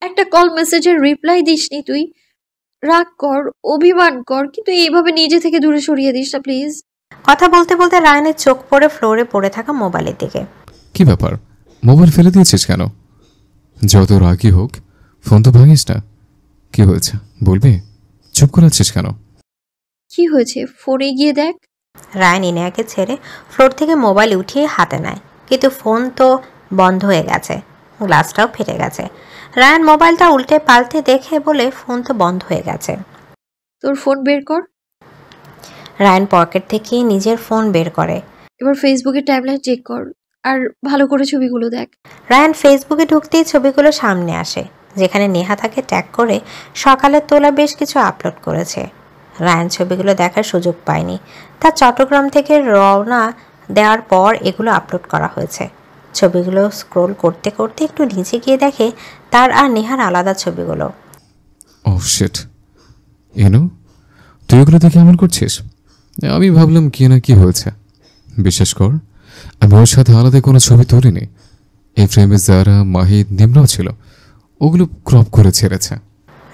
একটা কল মেসেজের রিপ্লাই দিসনি তুই। রাগ কর, অভিমান কর, কিন্তু এইভাবে নিজে থেকে দূরে সরিয়ে দিস না প্লিজ। কথা বলতে বলতে রায়ানের চোখ পড়ে ফ্লোরে পড়ে থাকা মোবাইলের দিকে। কি ব্যাপার, মোবাইল ফেলে দিয়েছিস কেন? যত রাগই হোক ফোন তো ভাঙিস না। কি হয়েছে বলবি? চুপ করে আছিস কেন? কি হয়েছে ফোনে গিয়ে দেখ। রায়ান ইনায়াকে ছেড়ে ফ্লোর থেকে মোবাইল উঠিয়ে হাতে নেয়, কিন্তু ফোন তো বন্ধ হয়ে গেছে, গ্লাসটাও ফেটে গেছে। রায়ান মোবাইলটা উল্টে পাল্টে দেখে বলে, ফোন তো বন্ধ হয়ে গেছে। তোর ফোন বের কর। রায়ান পকেট থেকে নিজের ফোন বের করে। এবার ফেসবুকের টাইমলাইন চেক কর আর ভালো করে ছবিগুলো দেখ। রায়ান ফেসবুকে ঢুকতেই ছবিগুলো সামনে আসে, যেখানে নেহা তাকে ট্যাগ করে সকালের তোলা বেশ কিছু আপলোড করেছে। রায়ান ছবিগুলো দেখার সুযোগ পায়নি। তার চট্টগ্রাম থেকে রওনা দেওয়ার পর এগুলো আপলোড করা হয়েছে। ছবিগুলো স্ক্রোল করতে করতে একটু নিচে গিয়ে দেখে তার আর নেহার আলাদা ছবিগুলো। ও শিট, ইনু তুই ওগুলো দেখে এমন করছিস? আমি ভাবলাম কি না কি হয়েছে। বিশ্বাস কর, আমি ওর সাথে আলাদা কোনো ছবি তুলিনি। এই ফ্রেমে যারা, মাহিদ, নিম্নও ছিল, ওগুলো ক্রপ করে ছেড়েছে।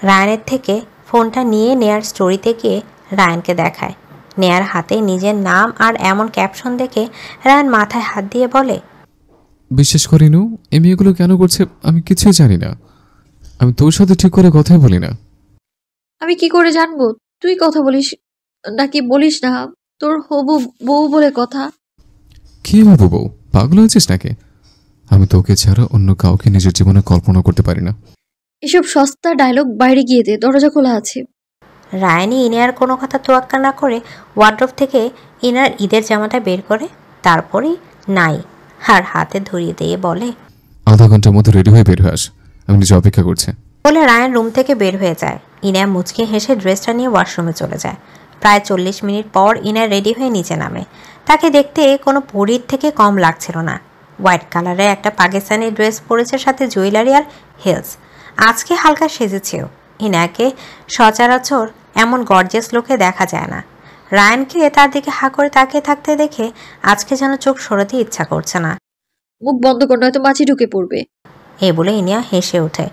রায়ানের থেকে ফোনটা নিয়ে নেয়ার স্টোরিতে গিয়ে রায়ানকে দেখায়। নেয়ার হাতে নিজের নাম আর এমন ক্যাপশন দেখে রায়ান মাথায় হাত দিয়ে বলে, বিশ্বাস করি নু, এই মেয়েগুলো কেন করছে আমি কিছুই জানি না। আমি তোর সাথে ঠিক করে কথাই বলি না। আমি কি করে জানবো তুই কথা বলিস নাকি বলিস না? তোর হবু বউ বলে কথা। কি হবু বউ, পাগল হয়েছিস নাকি? আমি তোকে ছাড়া অন্য কাউকে নিজের জীবনে কল্পনা করতে পারি না। এসব সস্তা ডায়লগ বাইরে গিয়ে দে, দরজা খোলা আছে। রায়ানি ইনার কোনো কথা তোয়াক্কা না করে ওয়ার্ড্রোব থেকে ইনার ঈদের জামাটা বের করে, তারপরেই নাই আর হাতে ধরিয়ে দিয়ে বলে, আধা ঘন্টার মধ্যে রেডি হয়ে বের হয়ে আস, আমি নিজে অপেক্ষা করছি। বলে রায়ান রুম থেকে বের হয়ে যায়। ইনা মুচকে হেসে ড্রেসটা নিয়ে ওয়াশরুমে চলে যায়। প্রায় 40 মিনিট পর ইনা রেডি হয়ে নিচে নামে। তাকে দেখতে কোনো পরীর থেকে কম লাগছিল না। হোয়াইট কালারের একটা পাকিস্তানি ড্রেস পরেছে, সাথে জুয়েলারি আর হিলস। আজকে হালকা সেজেছেও। ইনাকে সচরাচর এমন গর্জিয়াস লোকে দেখা যায় না। রায়ানকে তার দিকে হা করে তাকিয়ে থাকতে দেখে আজকে যেন চোখ সরাতে ইচ্ছা করছে না। মুখ বন্ধ কর, নয়তো মাছি ঢুকে পড়বে। এই বলে ইনিয়া হেসে ওঠে।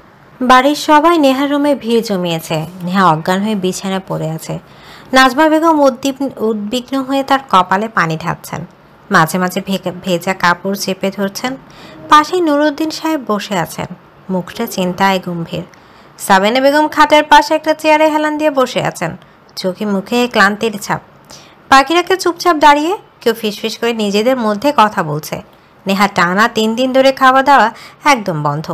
বাড়ির সবাই নেহার রুমে ভিড় জমিয়েছে। নেহা অজ্ঞান হয়ে বিছানায় পড়ে আছে। নাজমা বেগম উদ্বিগ্ন হয়ে তার কপালে পানি ঢালছেন। মাঝে মাঝে ভেজা কাপড় চেপে ধরছেন। পাশেই নুরুদ্দিন সাহেব বসে আছেন, মুখটা চিন্তায় গম্ভীর। সাবিনা বেগম খাটের পাশে একটা চেয়ারে হেলান দিয়ে বসে আছেন, চোখে মুখে ক্লান্তির ছাপ। বাকিরাকে চুপচাপ দাঁড়িয়ে কেউ ফিসফিস করে নিজেদের মধ্যে কথা বলছে। নেহা টানা 3 দিন ধরে খাওয়া দাওয়া একদম বন্ধ।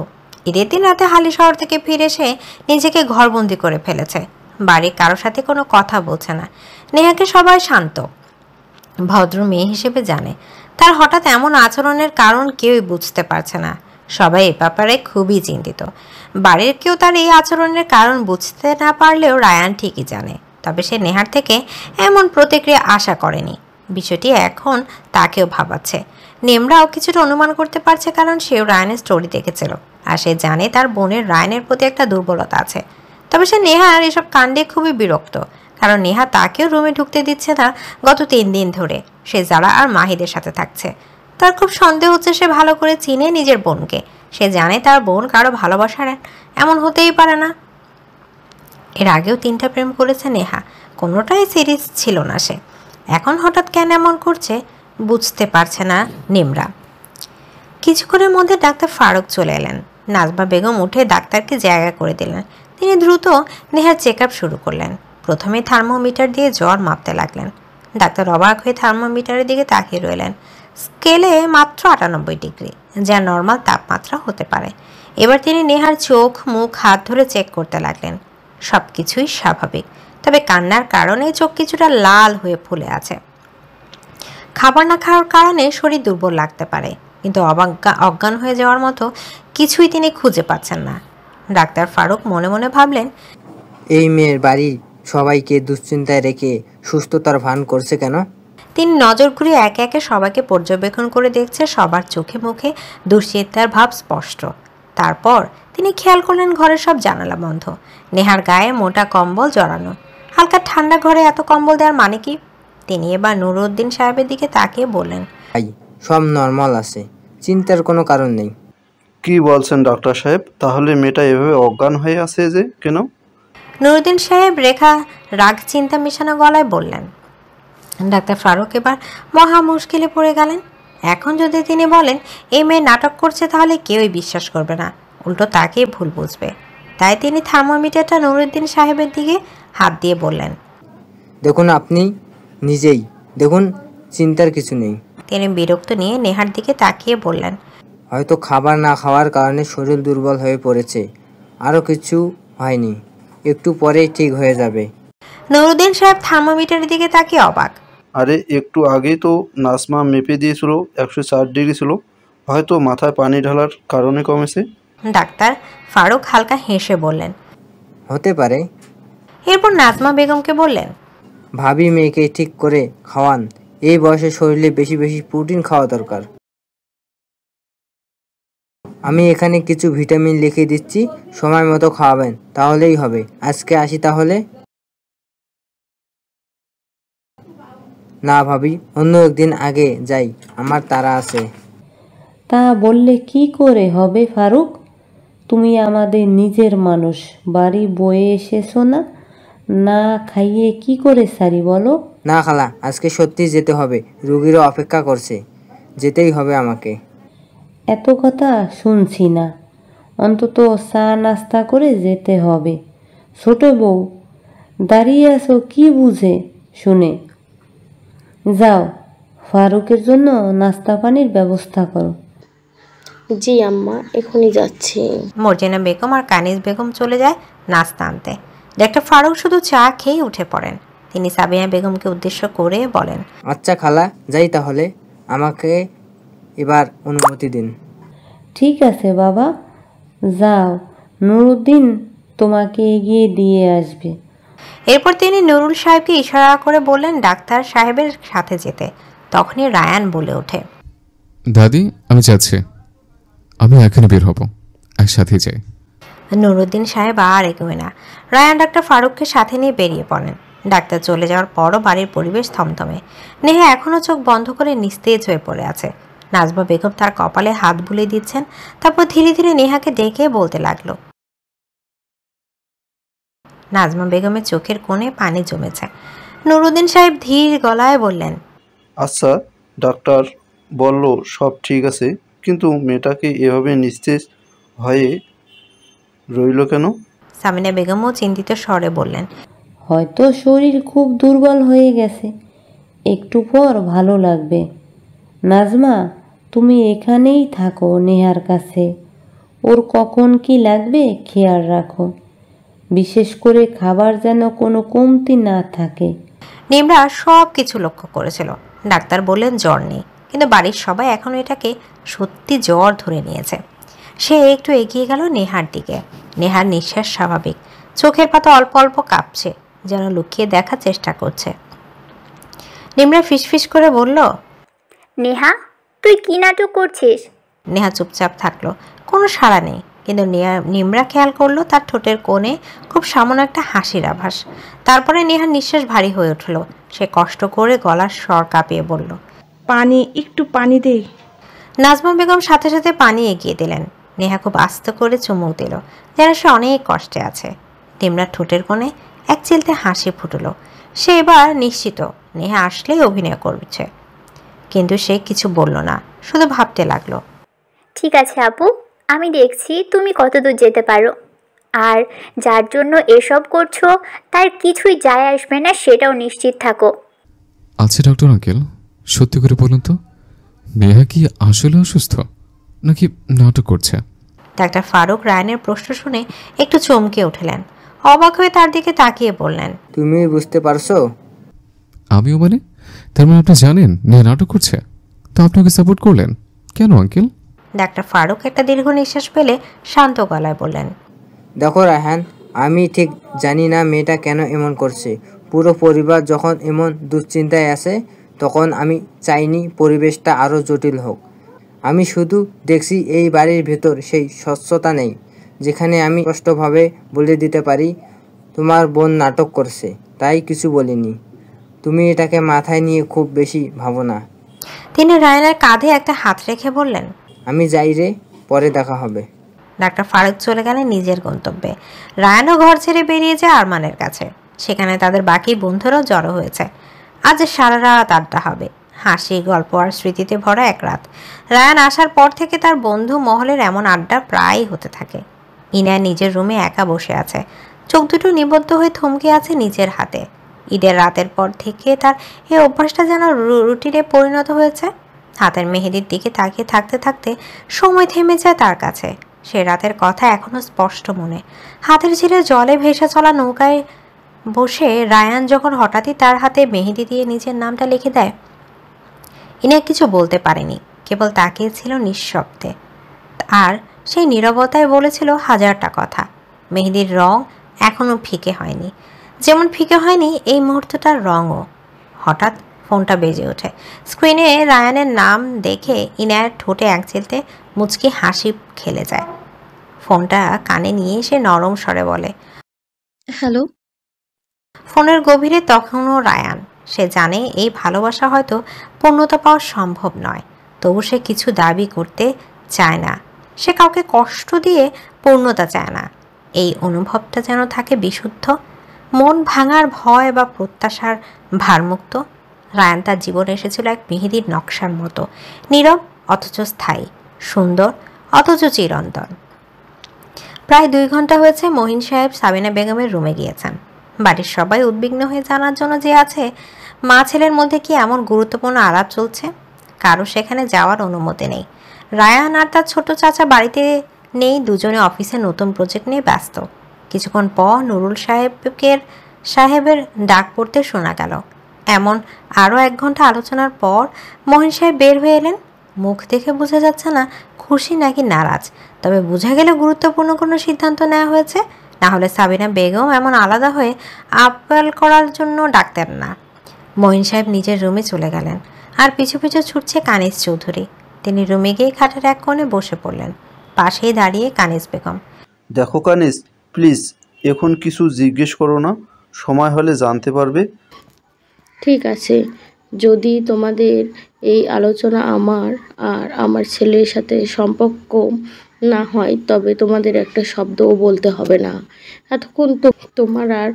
ঈদের দিন রাতে হালি শহর থেকে ফিরে এসে নিজেকে ঘরবন্দি করে ফেলেছে। বাড়ির কারোর সাথে কোনো কথা বলছে না। নেহাকে সবাই শান্ত ভদ্র মেয়ে হিসেবে জানে। তার হঠাৎ এমন আচরণের কারণ কেউই বুঝতে পারছে না। সবাই এ ব্যাপারে খুবই চিন্তিত। বাড়ির কেউ তার এই আচরণের কারণ বুঝতে না পারলেও রায়ান ঠিকই জানে। তবে সে নেহার থেকে এমন প্রতিক্রিয়া আশা করেনি। বিষয়টি এখন তাকেও ভাবাচ্ছে। নেমরাও কিছুটা অনুমান করতে পারছে, কারণ সেও রায়ানের স্টোরি দেখেছিল আর সে জানে তার বোনের রায়ানের প্রতি একটা দুর্বলতা আছে। তবে সে নেহার এসব কাণ্ডে খুবই বিরক্ত, কারণ নেহা তাকেও রুমে ঢুকতে দিচ্ছে না গত 3 দিন ধরে। সে যারা আর মাহিদের সাথে থাকছে। তার খুব সন্দেহ হচ্ছে সে ভালো করে চিনে নিজের বোনকে। সে জানে তার বোন কারো ভালোবাসার এমন হতেই পারে না। এর আগেও 3টা প্রেম করেছে নেহা, কোনোটাই সিরিয়াস ছিল না সে। এখন হঠাৎ কেন এমন করছে বুঝতে পারছে না নিমরা। কিছুক্ষণের মধ্যে ডাক্তার ফারুক চলে এলেন। নাজমা বেগম উঠে ডাক্তারকে জায়গা করে দিলেন। তিনি দ্রুত নেহার চেক আপ শুরু করলেন। প্রথমে থার্মোমিটার দিয়ে জ্বর মাপতে লাগলেন। ডাক্তার অবাক হয়ে থার্মোমিটারের দিকে তাকিয়ে রইলেন। স্কেলে মাত্র 98 ডিগ্রি, যা নর্মাল তাপমাত্রা হতে পারে। এবার তিনি নেহার চোখ, মুখ, হাত ধরে চেক করতে লাগলেন। সব কিছুই স্বাভাবিক, তবে কান্নার কারণে চোখ কিছুটা লাল হয়ে ফুলে আছে। খাবার না খাওয়ার কারণে শরীর দুর্বল লাগতে পারে, কিন্তু অজ্ঞান হয়ে যাওয়ার মতো কিছুই তিনি খুঁজে পাচ্ছেন না। ডাক্তার ফারুক মনে মনে ভাবলেন, এই মেয়ের বাড়ির সবাইকে দুশ্চিন্তায় রেখে সুস্থতার ভান করছে কেন? তিনি নজর ঘুরিয়ে একে একে সবাইকে পর্যবেক্ষণ করে দেখছে। সবার চোখে মুখে দুশ্চিন্তার ভাব স্পষ্ট। তারপর তিনি খেয়াল করলেন ঘরের সব জানালা বন্ধ। নেহার গায়ে মোটা কম্বল জড়ানো। হালকা ঠান্ডা ঘরে এত কম্বল দেওয়ার মানে কি? তিনি এবার নুরুদ্দিন সাহেবের দিকে তাকিয়ে বললেন, ভাই সব নর্মাল আছে, চিন্তার কোনো কারণ নেই। কি বলছেন ডাক্তার সাহেব? তাহলে মেয়েটা এভাবে অজ্ঞান হয়ে আছে যে কেন? নুরুদ্দিন সাহেব রাগ চিন্তা মেশানো গলায় বললেন। ডাক্তার ফারুক এবার মহা মুশকিলে পড়ে গেলেন। এখন যদি তিনি বলেন এই মেয়ে নাটক করছে, তাহলে কেউই বিশ্বাস করবে না, উল্টো তাকেই ভুল বুঝবে। তাই তিনি থার্মোমিটারটা নুরুদ্দিন সাহেবের দিকে হাত দিয়ে বললেন, দেখুন আপনি নিজেই দেখুন, চিন্তার কিছু নেই। তিনি বিরক্ত নিয়ে নেহার দিকে তাকিয়ে বললেন, হয়তো খাবার না খাওয়ার কারণে শরীর দুর্বল হয়ে পড়েছে, আরও কিছু হয়নি, একটু পরেই ঠিক হয়ে যাবে। নুরুদ্দিন সাহেব থার্মোমিটারের দিকে তাকিয়ে অবাক। আরে একটু আগেই তো নাজমা মেপে দিয়েছিল 104 ডিগ্রি ছিল, হয়তো মাথায় পানি ঢালার কারণে কমেছে। ডাক্তার ফারুক হালকা হেসে বললেন, হতে পারে। এরপর নাজমা বেগমকে বললেন, ভাবি মেয়েকে ঠিক করে খাওয়ান, এই বয়সে শরীরে বেশি বেশি প্রোটিন খাওয়া দরকার। আমি এখানে কিছু ভিটামিন লিখে দিচ্ছি, সময় মতো খাওয়াবেন, তাহলেই হবে। আজকে আসি তাহলে। না ভাবি, অন্য একদিন আগে যাই, আমার তাড়া আছে। তা বললে কি করে হবে ফারুক? তুমি আমাদের নিজের মানুষ, বাড়ি বয়ে এসেছো না, না খাইয়ে কি করে সারি বলো? না খালা, আজকে সত্যি যেতে হবে, রুগীরা অপেক্ষা করছে, যেতেই হবে আমাকে। এত কথা শুনছি না, অন্তত চা নাস্তা করে যেতে হবে। ছোট বউ দাঁড়িয়ে আছো কি বুঝে শুনে? যাও, ফারুকের জন্য নাস্তা পানির ব্যবস্থা করো। জি আম্মা, এখনই যাচ্ছি। মর্জিনা বেগম আর কানিজ বেগম চলে যায় নাস্তা আনতে। ডাক্তার ফারুক শুধু চা খেয়েই উঠে পড়েন। তিনি সাবিনা বেগমকে উদ্দেশ্য করে বলেন, আচ্ছা খালা, যাই তাহলে, আমাকে এবার অনুমতি দিন। ঠিক আছে বাবা, যাও, নুরুদ্দিন তোমাকে এগিয়ে দিয়ে আসবে। এরপর তিনি নুরুল সাহেবকে ইশারা করে বললেন ডাক্তার সাহেবের সাথে যেতে। তখনই রায়ান বলে ওঠে, দাদি আমি যাচ্ছি, আমি এখনই বের হব, একসাথে যাই। নুরুদ্দিন সাহেব আর এগোয় না। রায়ান ডাক্তার ফারুককে সাথে নিয়ে বেরিয়ে পড়েন। ডাক্তার চলে যাওয়ার পরও বাড়ির পরিবেশ থমথমে। নেহা এখনও চোখ বন্ধ করে নিস্তেজ হয়ে পড়ে আছে। নাজমা বেগম তার কপালে হাত বুলিয়ে দিচ্ছেন, তারপর ধীরে ধীরে নেহাকে ডেকে বলতে লাগলো। নাজমা বেগমের চোখের কোণে পানি জমেছে। নুরুদ্দিন সাহেব ধীর গলায় বললেন, আচ্ছা ডাক্তার বলল সব ঠিক আছে, কিন্তু মেয়েটাকে এভাবে নিস্তেজ হয়ে রইল কেন? সামিনা বেগমও চিন্তিত স্বরে বললেন, হয়তো শরীর খুব দুর্বল হয়ে গেছে, একটু পর ভালো লাগবে। নাজমা, তুমি এখানেই থাকো নেহার কাছে, ওর কখন কি লাগবে খেয়াল রাখো, বিশেষ করে খাবার যেন কোনো কমতি না থাকে। নিমরা সব কিছু লক্ষ্য করেছিল। ডাক্তার বললেন জ্বর নেই, কিন্তু বাড়ির সবাই এখনো এটাকে সত্যি জ্বর ধরে নিয়েছে। সে একটু এগিয়ে গেল নেহার দিকে। নেহার নিঃশ্বাস স্বাভাবিক, চোখের পাতা অল্প অল্প কাঁপছে, যেন লুকিয়ে দেখার চেষ্টা করছে। নিমরা ফিসফিস করে বলল, নেহা, তুই কি নাটক করছিস? নেহা চুপচাপ থাকলো, কোনো সাড়া নেই। কিন্তু নিমরা খেয়াল করলো তার ঠোঁটের কোণে খুব সামান্য একটা হাসির আভাস। তারপরে নেহার নিঃশ্বাস ভারী হয়ে উঠল। সে কষ্ট করে গলার স্বর কাঁপিয়ে বলল, পানি, একটু পানি দে। নাজমা বেগম সাথে সাথে পানি এগিয়ে দিলেন। নেহা খুব আস্তে করে চুমুক দিল, যেন সে অনেক কষ্টে আছে। নিমরার ঠোঁটের কোণে এক চিলতে হাসি ফুটল। সে এবার নিশ্চিত নেহা আসলেই অভিনয় করছে। কিন্তু সে কিছু বলল না, শুধু ভাবতে লাগলো। ঠিক আছে আপু, আমি দেখছি তুমি কতদূর যেতে পারো। আর যার জন্য এসব করছো তার কিছুই যায় আসবে না, সেটাও নিশ্চিত থাকো। আচ্ছা ডক্টর আঙ্কেল, সত্যি করে বলুন তো, নেহা কি আসলে অসুস্থ নাকি নাটক করছে? ডাক্তার ফারুক রায়ানের প্রশ্ন শুনে একটু চমকে উঠলেন। অবাক হয়ে তার দিকে তাকিয়ে বললেন, তুমি বুঝতে পারছো? আমিও মানে? তার মানে আপনি জানেন নেহা নাটক করছে, তো আপনাকে সাপোর্ট করলেন কেন আঙ্কেল? ডাক্তার ফারুক একটা দীর্ঘ নিঃশ্বাস ফেলে শান্ত গলায় বললেন, দেখো রায়হান, আমি ঠিক জানি না মেয়েটা কেন এমন করছে। পুরো পরিবার যখন এমন দুশ্চিন্তায় আছে, তখন আমি চাইনি পরিবেশটা আরও জটিল হোক। আমি শুধু দেখছি এই বাড়ির ভেতর সেই স্বচ্ছতা নেই, যেখানে আমি স্পষ্টভাবে বলে দিতে পারি তোমার বোন নাটক করছে, তাই কিছু বলিনি। তুমি এটাকে মাথায় নিয়ে খুব বেশি ভাবো না। তিনি রায়ানের কাঁধে একটা হাত রেখে বললেন, আমি যাই রে, পরে দেখা হবে। ডাক্তার ফারুক চলে গেলেন নিজের গন্তব্যে। রায়ানও ঘর ছেড়ে বেরিয়ে যায় আরমানের কাছে। সেখানে তাদের বাকি বন্ধুরাও জড়ো হয়েছে। আজ সারা রাত আড্ডা হবে, হাসি, গল্প আর স্মৃতিতে ভরা এক রাত। রায়ান আসার পর থেকে তার বন্ধু মহলের এমন আড্ডা প্রায়ই হতে থাকে। ইনা নিজের রুমে একা বসে আছে, চোখ দুটো নিবদ্ধ হয়ে থমকে আছে নিজের হাতে। ঈদের রাতের পর থেকে তার এই অভ্যাসটা যেন রুটিনে পরিণত হয়েছে। হাতের মেহেদির দিকে তাকিয়ে থাকতে থাকতে সময় থেমে যায় তার কাছে। সে রাতের কথা এখনো স্পষ্ট মনে। হাতের ঝিলে জলে ভেসে চলা নৌকায় বসে রায়ান যখন হঠাৎই তার হাতে মেহেদি দিয়ে নিজের নামটা লিখে দেয়। ইনা কিছু বলতে পারেনি, কেবল তাকিয়েছিল নিঃশব্দে। আর সেই নীরবতায় বলেছিল হাজারটা কথা। মেহেদির রং এখনো ফিকে হয়নি, যেমন ফিকে হয়নি এই মুহূর্তটার রঙও। হঠাৎ ফোনটা বেজে ওঠে। স্ক্রিনে রায়ানের নাম দেখে ইনায়ের ঠোঁটে এক চিলতে মুচকি হাসি খেলে যায়। ফোনটা কানে নিয়ে সে নরম স্বরে বলে, হ্যালো। ফোনের গভীরে তখনও রায়ান। সে জানে এই ভালোবাসা হয়তো পূর্ণতা পাওয়া সম্ভব নয়, তবু সে কিছু দাবি করতে চায় না। সে কাউকে কষ্ট দিয়ে পূর্ণতা চায় না। এই অনুভবটা যেন থাকে বিশুদ্ধ, মন ভাঙার ভয় বা প্রত্যাশার ভারমুক্ত। রায়ান তার জীবনে এসেছিল এক মেহেদির নকশার মতো, নীরব অথচ স্থায়ী, সুন্দর অথচ চিরন্তন। প্রায় 2 ঘন্টা হয়েছে মহিন সাহেব সাবিনা বেগমের রুমে গিয়েছেন। বাড়ির সবাই উদ্বিগ্ন হয়ে জানার জন্য যে আছে মা ছেলের মধ্যে কি এমন গুরুত্বপূর্ণ আলাপ চলছে। কারো সেখানে যাওয়ার অনুমতি নেই। রায়ান আর তার ছোট চাচা বাড়িতে নেই, দুজনে অফিসে নতুন প্রজেক্ট নিয়ে ব্যস্ত। কিছুক্ষণ পর নুরুল সাহেবের ডাক পড়তে শোনা গেল। এমন আরও 1 ঘন্টা আলোচনার পর মহিন সাহেব বের হয়ে এলেন। মুখ দেখে বোঝা যাচ্ছে না খুশি নাকি নারাজ, তবে বোঝা গেল গুরুত্বপূর্ণ কোনো সিদ্ধান্ত নেওয়া হয়েছে। না হলে সাবিনা বেগম এমন আলাদা হয়ে আপ্যায়ন করার জন্য ডাকতেন না। মহিন সাহেব নিজের রুমে চলে গেলেন, আর পিছু পিছু ছুটছে কানিজ চৌধুরী। তিনি রুমে গিয়ে খাটের এক কোণে বসে পড়লেন। পাশেই দাঁড়িয়ে কানিজ বেগম। দেখো কানিজ, প্লিজ এখন কিছু জিজ্ঞেস করো না, সময় হলে জানতে পারবে। ঠিক আছে, যদি তোমাদের এই আলোচনা আমার আর আমার ছেলের সাথে সম্পর্ক না হয় তবে তোমাদের একটা শব্দও বলতে হবে না। এতক্ষণ তো তোমার আর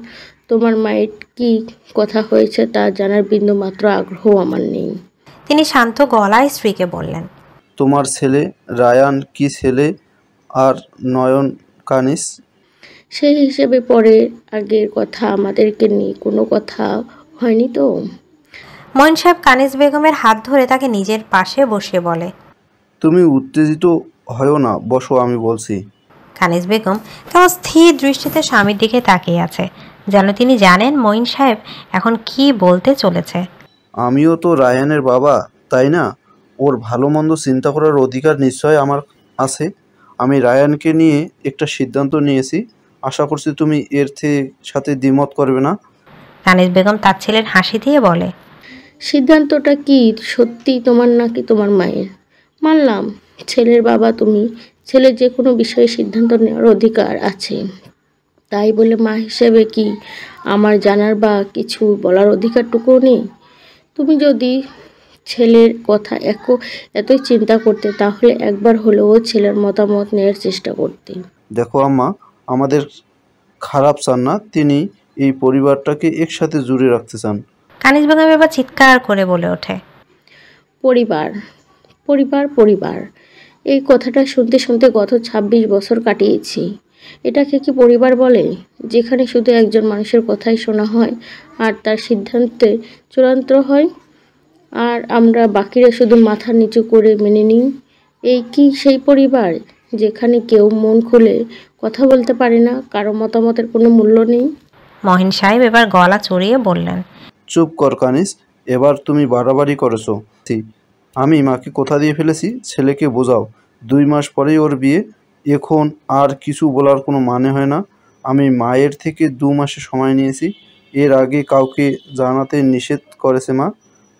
তোমার মায়ের কি কথা হয়েছে তা জানার বিন্দুমাত্র আগ্রহ আমার নেই। তিনি শান্ত গলায় স্ত্রীকে বললেন, তোমার ছেলে রায়ান কি ছেলে আর নয়ন কানিজ? সেই হিসেবে পরে আগের কথা আমাদেরকে নিয়ে কোনো কথা হয়নি তো? মঈন সাহেব কানিজ বেগমের হাত ধরে তাকে নিজের পাশে বসিয়ে বলে, তুমি উত্তেজিত হয়ো না, বসো আমি বলছি। কানিজ বেগম কেমন স্থির দৃষ্টিতে স্বামীর দিকে তাকিয়ে আছে, যেন তিনি জানেন মঈন সাহেব এখন কি বলতে চলেছে। আমিও তো রায়ানের বাবা, তাই না? ওর ভালো মন্দ চিন্তা করার অধিকার নিশ্চয় আমার আছে। আমি রায়ানকে নিয়ে একটা সিদ্ধান্ত নিয়েছি, আশা করছি তুমি এর সাথে দ্বিমত করবে না। কানিজ বেগম তার ছেলের হাসি দিয়ে বলে, সিদ্ধান্তটা কি সত্যি তোমার নাকি তোমার মায়ের? মানলাম ছেলের বাবা তুমি, ছেলের যে কোনো বিষয়ে সিদ্ধান্ত নেওয়ার অধিকার আছে, তাই বলে মা হিসেবে কি আমার জানার বা কিছু বলার অধিকারটুকুও নেই? তুমি যদি ছেলের কথা এতই চিন্তা করতে তাহলে একবার হলেও ছেলের মতামত নেওয়ার চেষ্টা করতে। দেখো আম্মা, আমাদের খারাপ চান না, তিনি এই পরিবারটাকে একসাথে জুড়ে রাখতে চান। কানিজ বেগম এবার চিৎকার করে বলে ওঠে, পরিবার পরিবার পরিবার, এই কথাটা শুনতে শুনতে গত ২৬ বছর কাটিয়েছি। এটাকে কি পরিবার বলে, যেখানে শুধু একজন মানুষের কথাই শোনা হয় আর তার সিদ্ধান্তে চূড়ান্ত হয়, আর আমরা বাকিরা শুধু মাথা নিচু করে মেনে নিই? এই কি সেই পরিবার যেখানে কেউ মন খুলে কথা বলতে পারে না, কারো মতামতের কোনো মূল্য নেই? মহিন সাহেব এবার গলা চড়িয়ে বললেন, চুপ কর কানিজ, এবার তুমি বাড়াবাড়ি করেছো। আমি মাকে কথা দিয়ে ফেলেছি, ছেলেকে বোঝাও, 2 মাস পরেই ওর বিয়ে, এখন আর কিছু বলার কোনো মানে হয় না। আমি মায়ের থেকে 2 মাসের সময় নিয়েছি, এর আগে কাউকে জানাতে নিষেধ করেছে মা।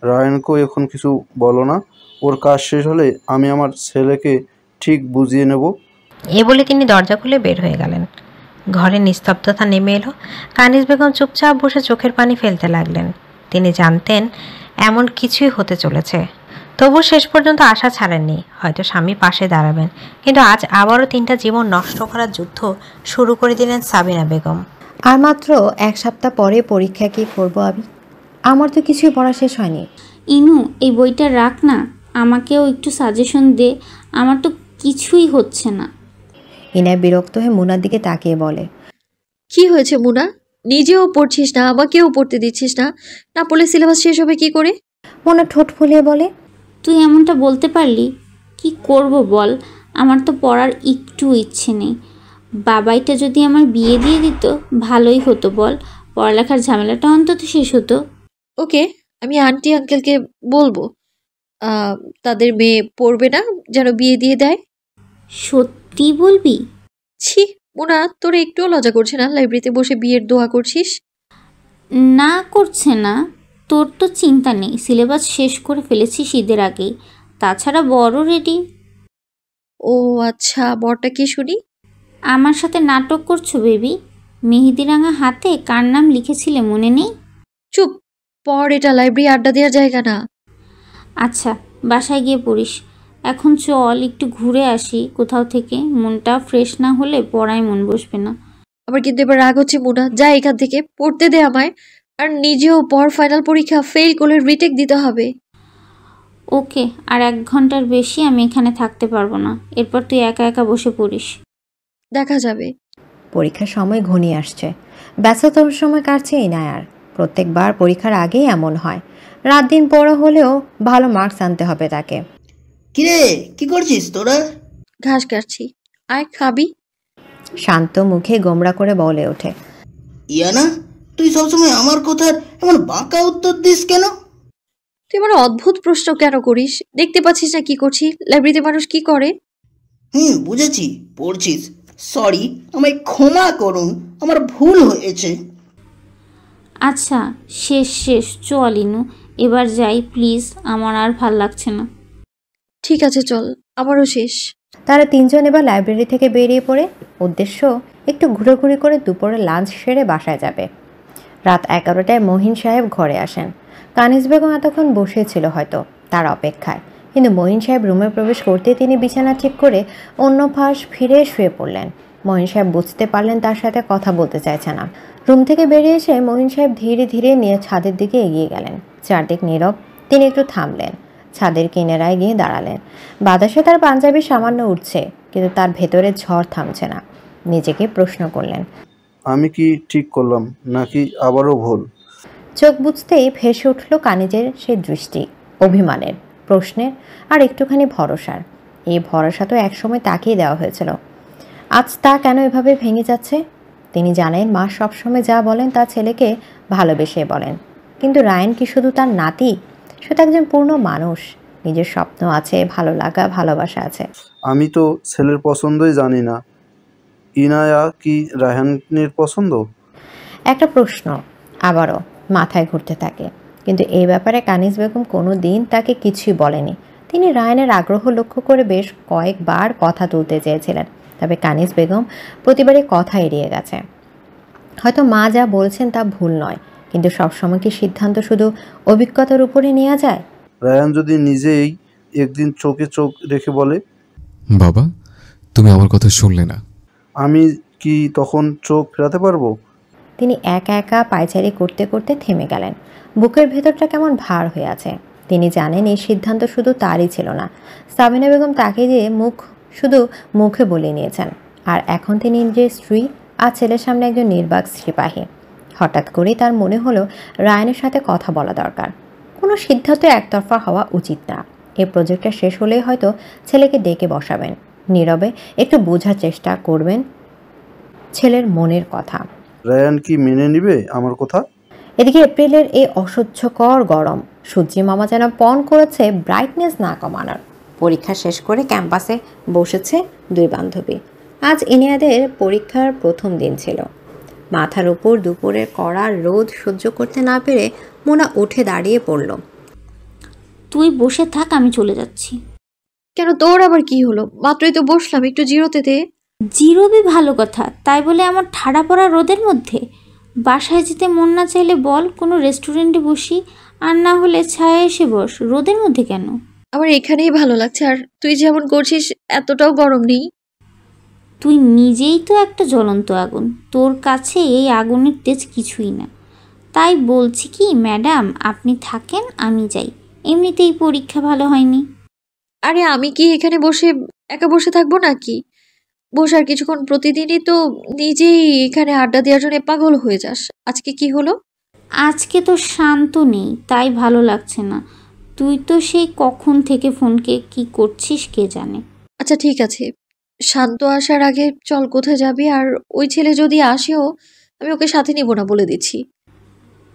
রায়ানকেও এখন কিছু বলো না, ওর কাজ শেষ হলে আমি আমার ছেলেকে ঠিক বুঝিয়ে নেব। এ বলে তিনি দরজা খুলে বের হয়ে গেলেন। ঘরে নিস্তব্ধতা নেমে এলো। কানিজ বেগম চুপচাপ বসে চোখের পানি ফেলতে লাগলেন। তিনি জানতেন এমন কিছুই হতে চলেছে, তবু শেষ পর্যন্ত আশা ছাড়েননি, হয়তো স্বামী পাশে দাঁড়াবেন। কিন্তু আজ আবারও 3টা জীবন নষ্ট করার যুদ্ধ শুরু করে দিলেন সাবিনা বেগম। আর মাত্র 1 সপ্তাহ পরে পরীক্ষা, কি করবো আমি? আমার তো কিছুই পড়া শেষ হয়নি। ইনু, এই বইটা রাখ না, আমাকেও একটু সাজেশন দে, আমার তো কিছুই হচ্ছে না। ইনায় বিরক্ত হয়ে মুনার দিকে তাকিয়ে বলে, কি হয়েছে মুনা? নিজেও পড়ছিস না, আমাকেও পড়তে দিচ্ছিস না, না পড়লে সিলেবাস শেষ হবে কি করে? মুনা ঠোঁট ফুলিয়ে বলে, তুই এমনটা বলতে পারলি? কি করব বল, আমার তো পড়ার একটু ইচ্ছে নেই। বাবাইটা যদি আমার বিয়ে দিয়ে দিত ভালোই হতো বল, পড়ালেখার ঝামেলাটা অন্তত শেষ হতো। ওকে, আমি আন্টি আঙ্কেলকে বলবো তাদের মেয়ে পড়বে না, যেন বিয়ে দিয়ে দেয়। সত্যি বলবি? ছি মোনা, তোর একটুও লজ্জা করছে না? লাইব্রেরিতে বসে বিয়ের দোয়া করছিস। না করছে না, তোর তো চিন্তা নেই, সিলেবাস শেষ করে ফেলেছি ঈদের আগেই, তাছাড়া বড় রেডি। ও আচ্ছা, বরটা কি শুনি? আমার সাথে নাটক করছো বেবি? মেহেদিরাঙা হাতে কার নাম লিখেছিলে মনে নেই? চুপ, পড়, এটা লাইব্রেরি আড্ডা দেওয়ার জায়গা না। আচ্ছা, বাসায় গিয়ে পড়িস। এখন চল একটু ঘুরে আসি কোথাও থেকে, মনটা ফ্রেশ না হলে পড়ায় মন বসবে না। আমার কিন্তু এবার রাগ হচ্ছে মোনা, যা এখান থেকে, পড়তে দে আমায়। আর নিজেও পড়, ফাইনাল পরীক্ষা ফেল করলে রিটেক দিতে হবে। ওকে, আর 1 ঘন্টার বেশি আমি এখানে থাকতে পারবো না, এরপর তুই একা একা বসে পড়িস। দেখা যাবে। পরীক্ষার সময় ঘনিয়ে আসছে, ব্যস্ততম সময় কাটছে ইনায়ার। প্রত্যেকবার পরীক্ষার আগেই এমন হয়, রাত দিন পড়া হলেও ভালো মার্কস আনতে হবে তাকে। কিরে, কি করছিস তোরা? ঘাস কাটছি, আয় খাবি। শান্ত মুখে গোমরা করে বলে ওঠে, ইয়ানা, তুই সবসময় আমার কথার এমন বাঁকা উত্তর দিস কেন? তুই আমার অদ্ভুত প্রশ্ন কেন করিস? দেখতে পাচ্ছিস না কি করছি? লাইব্রেরিতে মানুষ কি করে। বুঝেছি, পড়ছিস। সরি, আমায় ক্ষমা করুন, আমার ভুল হয়েছে। আচ্ছা, শেষ চল ইনু, এবার যাই প্লিজ, আমার আর ভাল লাগছে না। ঠিক আছে চল, আমারও শেষ। তারা তিনজন এবার লাইব্রেরি থেকে বেরিয়ে পড়ে উদ্দেশ্য একটু ঘুরোঘুরি করে দুপুরে লাঞ্চ সেরে বাসায় যাবে। রাত 11টায় মহিন সাহেব ঘরে আসেন। কানিজ বেগম এতক্ষণ বসেছিল হয়তো তার অপেক্ষায়, কিন্তু মহিন সাহেব রুমে প্রবেশ করতে তিনি বিছানা ঠিক করে অন্য পাশ ফিরে শুয়ে পড়লেন। মহিন সাহেব বুঝতে পারলেন তার সাথে কথা বলতে চাইছে না। রুম থেকে বেরিয়ে এসে মহিন সাহেব ধীরে ধীরে নিয়ে ছাদের দিকে এগিয়ে গেলেন। চারদিক নীরব। তিনি একটু থামলেন, ছাদের কিনারায় গিয়ে দাঁড়ালেন। বাতাসে তার পাঞ্জাবি সামান্য উঠছে, কিন্তু তার ভেতরে ঝড় থামছে না। নিজেকে প্রশ্ন করলেন, আমি কি ঠিক করলাম নাকি আবারও ভুল? চোখ বুঝতেই ভেসে উঠল কানিজের সে দৃষ্টি, অভিমানের, প্রশ্নের আর একটুখানি ভরসার। এই ভরসা তো একসময় তাকেই দেওয়া হয়েছিল, আজ তা কেন এভাবে ভেঙে যাচ্ছে? তিনি জানেন মা সবসময় যা বলেন তা ছেলেকে ভালোবেসে বলেন, কিন্তু রায়ান কি শুধু তার নাতি? সে তো একজন পূর্ণ মানুষ, নিজের স্বপ্ন আছে, ভালো লাগা, ভালোবাসা আছে। আমি তো ছেলের পছন্দই জানি না। ইনায়া কি রায়হানের পছন্দ? একটা প্রশ্ন আবারও মাথায় ঘুরতে থাকে, কিন্তু এই ব্যাপারে কানিজ বেগম কোনো দিন তাকে কিছুই বলেনি। তিনি রায়ানের আগ্রহ লক্ষ্য করে বেশ কয়েকবার কথা তুলতে চেয়েছিলেন, তবে কানিজ বেগম প্রতিবারই কথা এড়িয়ে গেছে। হয়তো মা যা বলছেন তা ভুল নয়, কিন্তু সবসময় কি সিদ্ধান্ত শুধু অভিজ্ঞতার উপরে নেওয়া যায়? রায়ান যদি নিজেই একদিন চোখে চোখ রেখে বলে, বাবা তুমি আমার কথা শুনলে না, আমি কি তখন চোখ ফেরাতে পারবো? তিনি একা একা পায়চারি করতে করতে থেমে গেলেন। বুকের ভেতরটা কেমন ভার হয়ে আছে। তিনি জানেন এই সিদ্ধান্ত শুধু তারই ছিল না, সাবিনা বেগম তাকে দিয়ে শুধু মুখে বলে নিয়েছেন, আর এখন তিনি নিজের স্ত্রী আর ছেলের সামনে একজন নির্বাক সিপাহী। হঠাৎ করেই তার মনে হলো রায়ানের সাথে কথা বলা দরকার। কোনো সিদ্ধান্ত একতরফা হওয়া উচিত না। এই প্রজেক্টটা শেষ হলেই হয়তো ছেলেকে ডেকে বসাবেন, নীরবে একটু বোঝার চেষ্টা করবেন ছেলের মনের কথা। রায়ান কি মেনে নিবে আমার কথা? এদিকে এপ্রিলের এই অসহ্যকর গরম, সূর্যি মামা যেন পণ করেছে ব্রাইটনেস না কমানোর। পরীক্ষা শেষ করে ক্যাম্পাসে বসেছে দুই বান্ধবী। আজ ইনিয়াদের পরীক্ষার প্রথম দিন ছিল। মাথার উপর দুপুরের কড়া রোদ সহ্য করতে না পেরে মোনা উঠে দাঁড়িয়ে পড়ল। তুই বসে থাক, আমি চলে যাচ্ছি। কেন, তোর আবার কি হলো? মাত্রই তো বসলাম, একটু জিরোতে দে। জিরোবি ভালো কথা, তাই বলে আমার ঠাড়া পড়া রোদের মধ্যে? বাসায় যেতে মন না চাইলে বল, কোনো রেস্টুরেন্টে বসি, আর না হলে ছায়া এসে বস। রোদের মধ্যে কেন? আমার এখানেই ভালো লাগছে, আর তুই যেমন করছিস এতটাও গরম নেই। তুই নিজেই তো একটা জ্বলন্ত আগুন, তোর কাছে এই আগুনের তেজ কিছুই না। তাই বলছি কি ম্যাডাম, আপনি থাকেন, আমি যাই। এমনিতেই পরীক্ষা ভালো হয়নি। আরে আমি কি এখানে একা বসে থাকবো নাকি? বসার কিছুক্ষণ প্রতিদিনই তো নিজেই এখানে আড্ডা দেওয়ার জন্য পাগল হয়ে যাস। আজকে কি হলো? আজকে তো শান্ত নেই, তাই ভালো লাগছে না। তুই তো সেই কখন থেকে ফোনকে কি করছিস কে জানে। আচ্ছা ঠিক আছে, শান্ত আসার আগে চল কোথায় যাবি? আর ওই ছেলে যদি আসেও আমি ওকে সাথে নিব না বলে দিচ্ছি।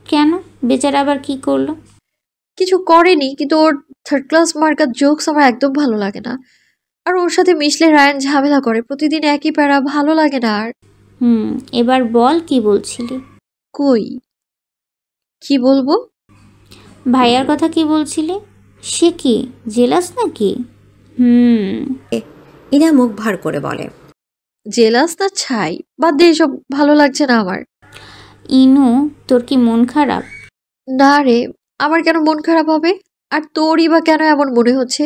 কেন? বেচারা আবার কি করলো? কিছু করেনি, কিন্তু ওর থার্ড ক্লাস মার্কার জোকস আমার একদম ভালো লাগে না। আর ওর সাথে মিশলে রায়ান ঝামেলা করে, প্রতিদিন একই প্যারা, ভালো লাগে না আর। এবার বল কি বলছিলি? কই কি বলবো? ভাইয়ার কথা কি বলছিলি? সে কি জেলাস নাকি? ইনা মুখ ভার করে বলে, জেলাস না ছাই, বাদ দিয়ে সব ভালো লাগছে না আমার। ইনু, তোর কি মন খারাপ? না রে, আমার কেন মন খারাপ হবে? আর তোরই বা কেন এমন মনে হচ্ছে?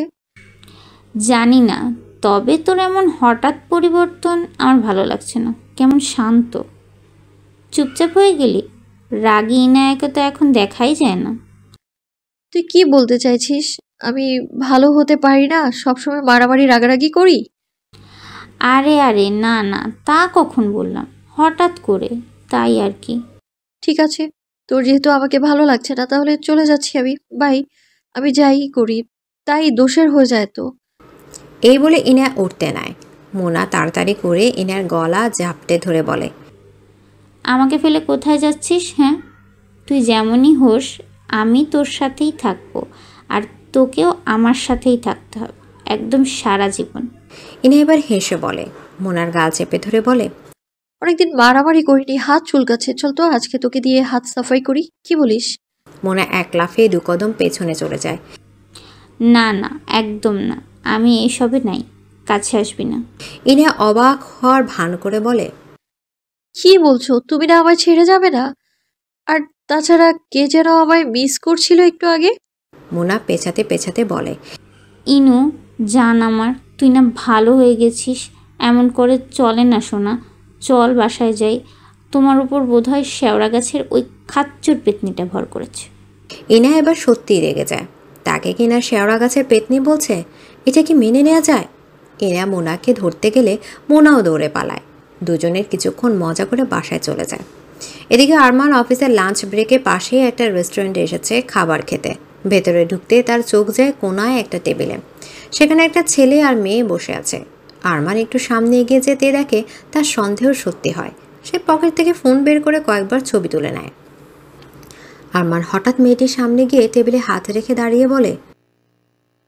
জানি না, তবে তোর এমন হঠাৎ পরিবর্তন আমার ভালো লাগছে না। কেমন শান্ত, চুপচাপ হয়ে গেলি। রাগী ইনায়াকে তো এখন দেখাই যায় না। তুই কি বলতে চাইছিস? আমি ভালো হতে পারি না, সবসময় মারামারি রাগারাগি করি? আরে না না, তা কখন বললাম, হঠাৎ করে তাই আর কি। ঠিক আছে, তোর যেহেতু আমাকে ভালো লাগছে না, তাহলে চলে যাচ্ছি আমি, বাই। আমি যাই করি, তাই দোষের হয়ে যায় তো। এই বলে ইনা উঠতে নেয়। মোনা তাড়াতাড়ি করে ইনার গলা ঝাপটে ধরে বলে, আমাকে ফেলে কোথায় যাচ্ছিস? হ্যাঁ, তুই যেমনই হোস আমি তোর সাথেই থাকবো, আর তোকেও আমার সাথেই থাকতে হবে একদম সারা জীবন। ইনা এবার হেসে বলে, মোনার গাল চেপে ধরে বলে, অনেকদিন মারামারি করিনি, হাত চুলকাচ্ছে, চল তো আজকে তোকে দিয়ে হাত সাফাই করি, কি বলিস? মোনা এক লাফে 2 কদম পেছনে চলে যায়। না না, একদম না, আমি এসবে নাই, কাছে আসবি না। ইনা অবাক হওয়ার ভান করে বলে, কি বলছো? তুমি না আমায় ছেড়ে যাবে না? আর তাছাড়া কে যেন আমায় মিস করছিল একটু আগে। মোনা পেছাতে পেছাতে বলে, ইনু জান আমার, তুই না ভালো হয়ে গেছিস, এমন করে চলে না সোনা। চল বাসায় যাই, তোমার উপর বোধহয় শেওড়া গাছের ওই খাচ্চর পেতনিটা ভর করেছে। ইনা এবার সত্যিই রেগে যায়। তাকে কিনা শেওড়া গাছের পেতনি বলছে, এটা কি মেনে নেওয়া যায়? ইনা মোনাকে ধরতে গেলে মোনাও দৌড়ে পালায়। দুজনের কিছুক্ষণ মজা করে বাসায় চলে যায়। এদিকে আরমান অফিসের লাঞ্চ ব্রেকে পাশেই একটা রেস্টুরেন্টে এসেছে খাবার খেতে। ভেতরে ঢুকতে তার চোখ যায় কোনায় একটা টেবিলে। সেখানে একটা ছেলে আর মেয়ে বসে আছে। আরমান একটু সামনে এগিয়ে যেতে দেখে তার সন্দেহ সত্যি হয়। সে পকেট থেকে ফোন বের করে কয়েকবার ছবি তুলে নেয়। আরমান হঠাৎ মেয়েটির সামনে গিয়ে টেবিলে হাত রেখে দাঁড়িয়ে বলে,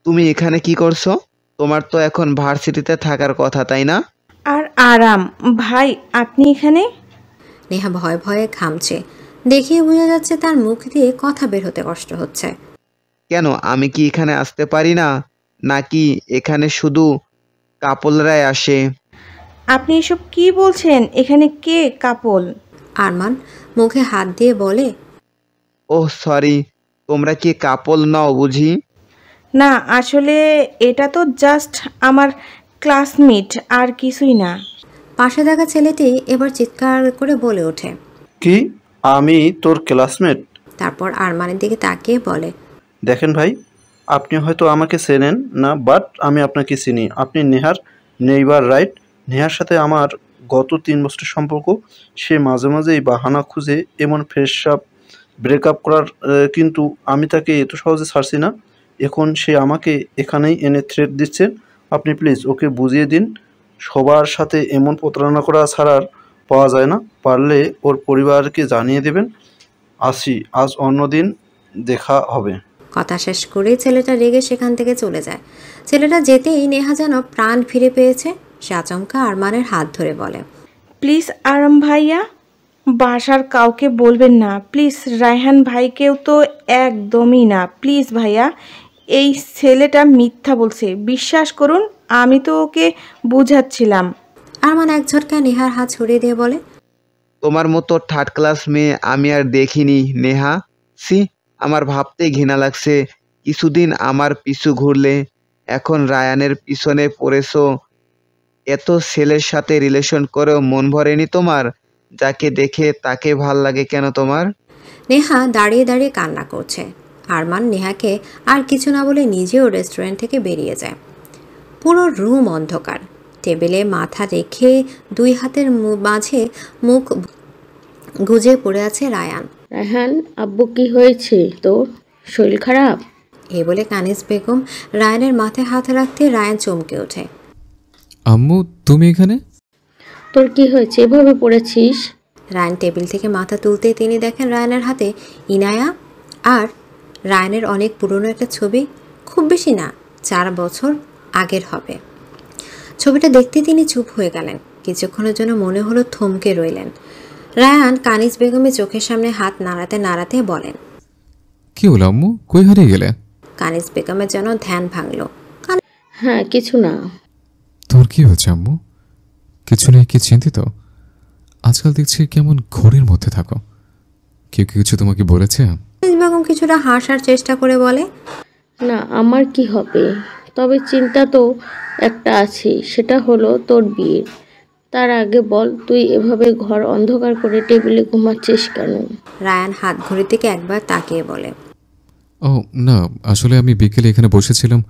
তুমি এখানে কি করছো? তোমার তো এখন ভার্সিটিতে থাকার কথা, তাই না? আর আরাম ভাই, আপনি এখানে? নেহা ভয়ে ভয়ে ঘামছে। দেখিয়ে বোঝা যাচ্ছে তার মুখ দিয়ে কথা বের হতে কষ্ট হচ্ছে। কেন, আমি কি এখানে আসতে পারি না? নাকি এখানে শুধু কাপলরাই আসে? আপনি এসব কি বলছেন? এখানে কে কাপল? আরমান মুখে হাত দিয়ে বলে, ওহ সরি, তোমরা কি কাপল নও বুঝি? না, আসলে এটা তো জাস্ট আমার ক্লাসমেট, আর কিছুই না। পাশে থাকা ছেলেটি এবার চিৎকার করে বলে ওঠে, কি? আমি তোর ক্লাসমেট? তারপর আরমানের দিকে তাকিয়ে বলে, দেখেন ভাই, আপনি হয়তো আমাকে চেনেন না, বাট আমি আপনাকে চিনি। আপনি নেহার নেইবার, রাইট? নেহার সাথে আমার গত 3 বছরের সম্পর্ক। সে মাঝে মাঝে এই বাহানা খুঁজে এমন ফ্রেশ আপ ব্রেকআপ করার, কিন্তু আমি তাকে এত সহজে ছাড়ছি না। এখন সে আমাকে এখানেই এনে থ্রেট দিচ্ছে। আপনি প্লিজ ওকে বুঝিয়ে দিন, সবার সাথে এমন প্রতারণা করা ছাড়ার পাওয়া যায় না। পারলে ওর পরিবারকে জানিয়ে দেবেন। আসি, আজ অন্যদিন দেখা হবে। কথা শেষ করে ছেলেটা রেগে সেখান থেকে চলে যায়। ছেলেটা যেতেই নেহা যেন প্রাণ ফিরে পেয়েছে। সে আচমকা আরমানের হাত ধরে বলে, প্লিজ আরাম ভাইয়া, বাসার কাউকে বলবেন না প্লিজ। রায়হান ভাইকেও তো একদমই না, প্লিজ ভাইয়া। এই ছেলেটা মিথ্যা বলছে, বিশ্বাস করুন। আমি তো ওকে বুঝাচ্ছিলাম। আরমান এক ঝটকা নেহার হাত ছড়িয়ে দিয়ে বলে, তোমার মতো থার্ড ক্লাস মেয়ে আমি আর দেখিনি নেহা। সি, আমার ভাবতেই ঘৃণা লাগছে। কিছুদিন আমার পিছু ঘুরলে, এখন রায়ানের পিছনে পড়েছো। এত ছেলের সাথে রিলেশন করেও মন ভরেনি তোমার? যাকে দেখে তাকে ভাল লাগে কেন তোমার? নেহা দাঁড়িয়ে দাঁড়িয়ে কান্না করছে। আরমান নেহাকে আর কিছু না বলে নিজেও রেস্টুরেন্ট থেকে বেরিয়ে যায়। পুরো রুম অন্ধকার। টেবিলে মাথা রেখে 2 হাতের মাঝে মুখ গুজে পড়ে আছে রায়ান। রায়হান, আব্বু কি হয়েছে তোর? শরীর খারাপ? এই বলে কানিজ বেগম রায়ানের মাথায় হাত রাখতে রায়ান চমকে ওঠে। আম্মু, তুমি এখানে? তোর কি হয়েছে, এভাবে পড়েছিস? রায়ান টেবিল থেকে মাথা তুলতেই তিনি দেখেন রায়ানের হাতে ইনায়া আর রায়ানের অনেক পুরনো একটা ছবি। খুব বেশি না, 4 বছর আগের হবে। ছবিটা দেখতে তিনি চুপ হয়ে গেলেন। কিছুক্ষণের জন্য মনে হলো থমকে রইলেন। রায়ান কানিজ বেগমের চোখের সামনে হাত নাড়াতে নাড়াতে বলেন, কি হলো আম্মু, কই হারিয়ে গেলে? কানিজ বেগমের যেন ধ্যান ভাঙল। হ্যাঁ, কিছু না। তোর কি হয়েছে আম্মু? কিছু নেই কি চিন্তিত? আজকাল দেখছি কেমন ঘোরের মধ্যে থাকো। কেউ কিছু তোমাকে বলেছে? কানিজ বেগম কিছুটা হাসার চেষ্টা করে বলে, না, আমার কি হবে, তবে চিন্তা তো একটা আছে, সেটা হলো তোর বিয়ে। তার আগে বল, তুই এভাবে ঘর অন্ধকার করে টেবিলে ঘুমাচ্ছিস কেন? রায়ান হাত ঘড়ির দিকে একবার তাকিয়ে বলে, ও না, আসলে আমি বিকেলে এখানে বসেছিলাম,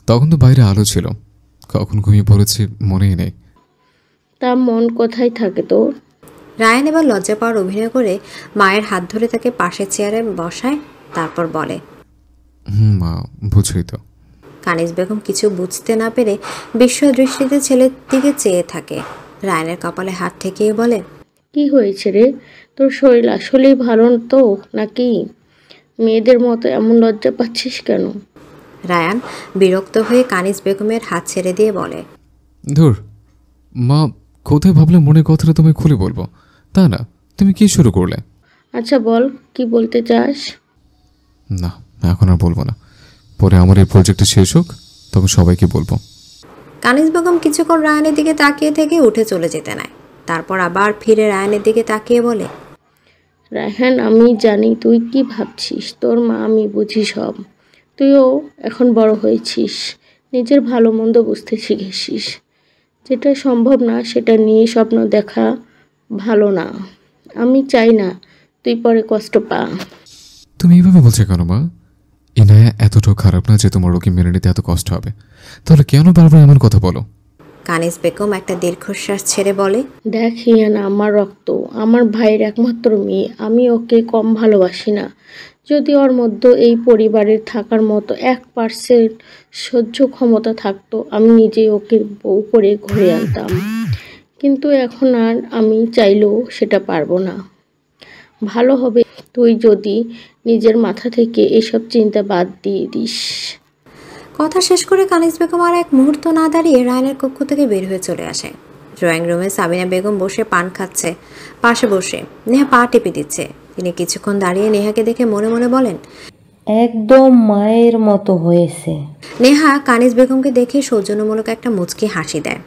তখন তো বাইরে আলো ছিল, কখন ঘুমিয়ে পড়েছি মনেই নেই। তা মন কোথায় থাকে তোর? রায়ান এবার লজ্জা পাওয়ার অভিনয় করে মায়ের হাত ধরে তাকে পাশের চেয়ারে বসায়। তারপর বলে, মা, বুঝই তো। কানিজ বেগম কিছু বুঝতে না পেরে বিস্ময় দৃষ্টিতে ছেলের দিকে চেয়ে থাকে। রায়ানের কপালে হাত ঠেকিয়ে বলে, কি হয়েছে রে? তোর শরীর আসলেই ভালো তো নাকি? মেয়েদের মতো এমন লজ্জা পাচ্ছিস কেন? রায়ান বিরক্ত হয়ে কানিজ বেগমের হাত ছেড়ে দিয়ে বলে, ধুর মা, কোথায় ভাবলে মনের কথাটা তুমি খুলে বলবো, তা না তুমি কি শুরু করলে? আচ্ছা বল, কি বলতে চাস? না, এখন আর বলবো না, পরে আমার এই প্রজেক্টটা শেষ হোক, তখন সবাইকে বলবো। কানিজ বেগম কিছুক্ষণ রায়ানের দিকে তাকিয়ে থেকে উঠে চলে যেতে নেয়। তারপর আবার ফিরে রায়ানের দিকে তাকিয়ে বলে, রায়হান, আমি জানি তুই কি ভাবছিস। তোর মা আমি বুঝি সব। তুইও এখন বড় হয়েছিস, নিজের ভালো মন্দ বুঝতে শিখেছিস। যেটা সম্ভব না সেটা নিয়ে স্বপ্ন দেখা ভালো না। আমি চাই না তুই পরে কষ্ট পা। তুমি এইভাবে বলছো কেন মা? ইনায়া এতটাও খারাপ না যে তোমার ওকে মেনে নিতে এত কষ্ট হবে। তাহলে কেন বারবার এমন কথা বলো? কানিজ বেগম একটা দীর্ঘশ্বাস ছেড়ে বলে, দেখ হিয়ানা, আমার রক্ত, আমার ভাইয়ের একমাত্র মেয়ে। আমি ওকে কম ভালোবাসি না। যদি ওর মধ্যে এই পরিবারের থাকার মতো 1% সহ্য ক্ষমতা থাকতো, আমি নিজে ওকে বউ করে ঘুরে আনতাম। কিন্তু এখন আর আমি চাইলেও সেটা পারবো না। ভালো হবে তুই যদি নিজের মাথা থেকে এসব চিন্তা বাদ দিয়ে দিস। কথা শেষ করে কানিজ বেগম আর এক মুহূর্ত না দাঁড়িয়ে রায়ানের কক্ষ থেকে বের হয়ে চলে আসে। ড্রয়িং রুমে সাবিনা বেগম বসে পান খাচ্ছে। পাশে বসে নেহা পা টেপে দিচ্ছে। তিনি কিছুক্ষণ দাঁড়িয়ে নেহাকে দেখে মনে মনে বলেন, একদম মায়ের মতো হয়েছে। নেহা কানিজ বেগমকে দেখে সৌজন্যমূলক একটা মুচকি হাসি দেয়।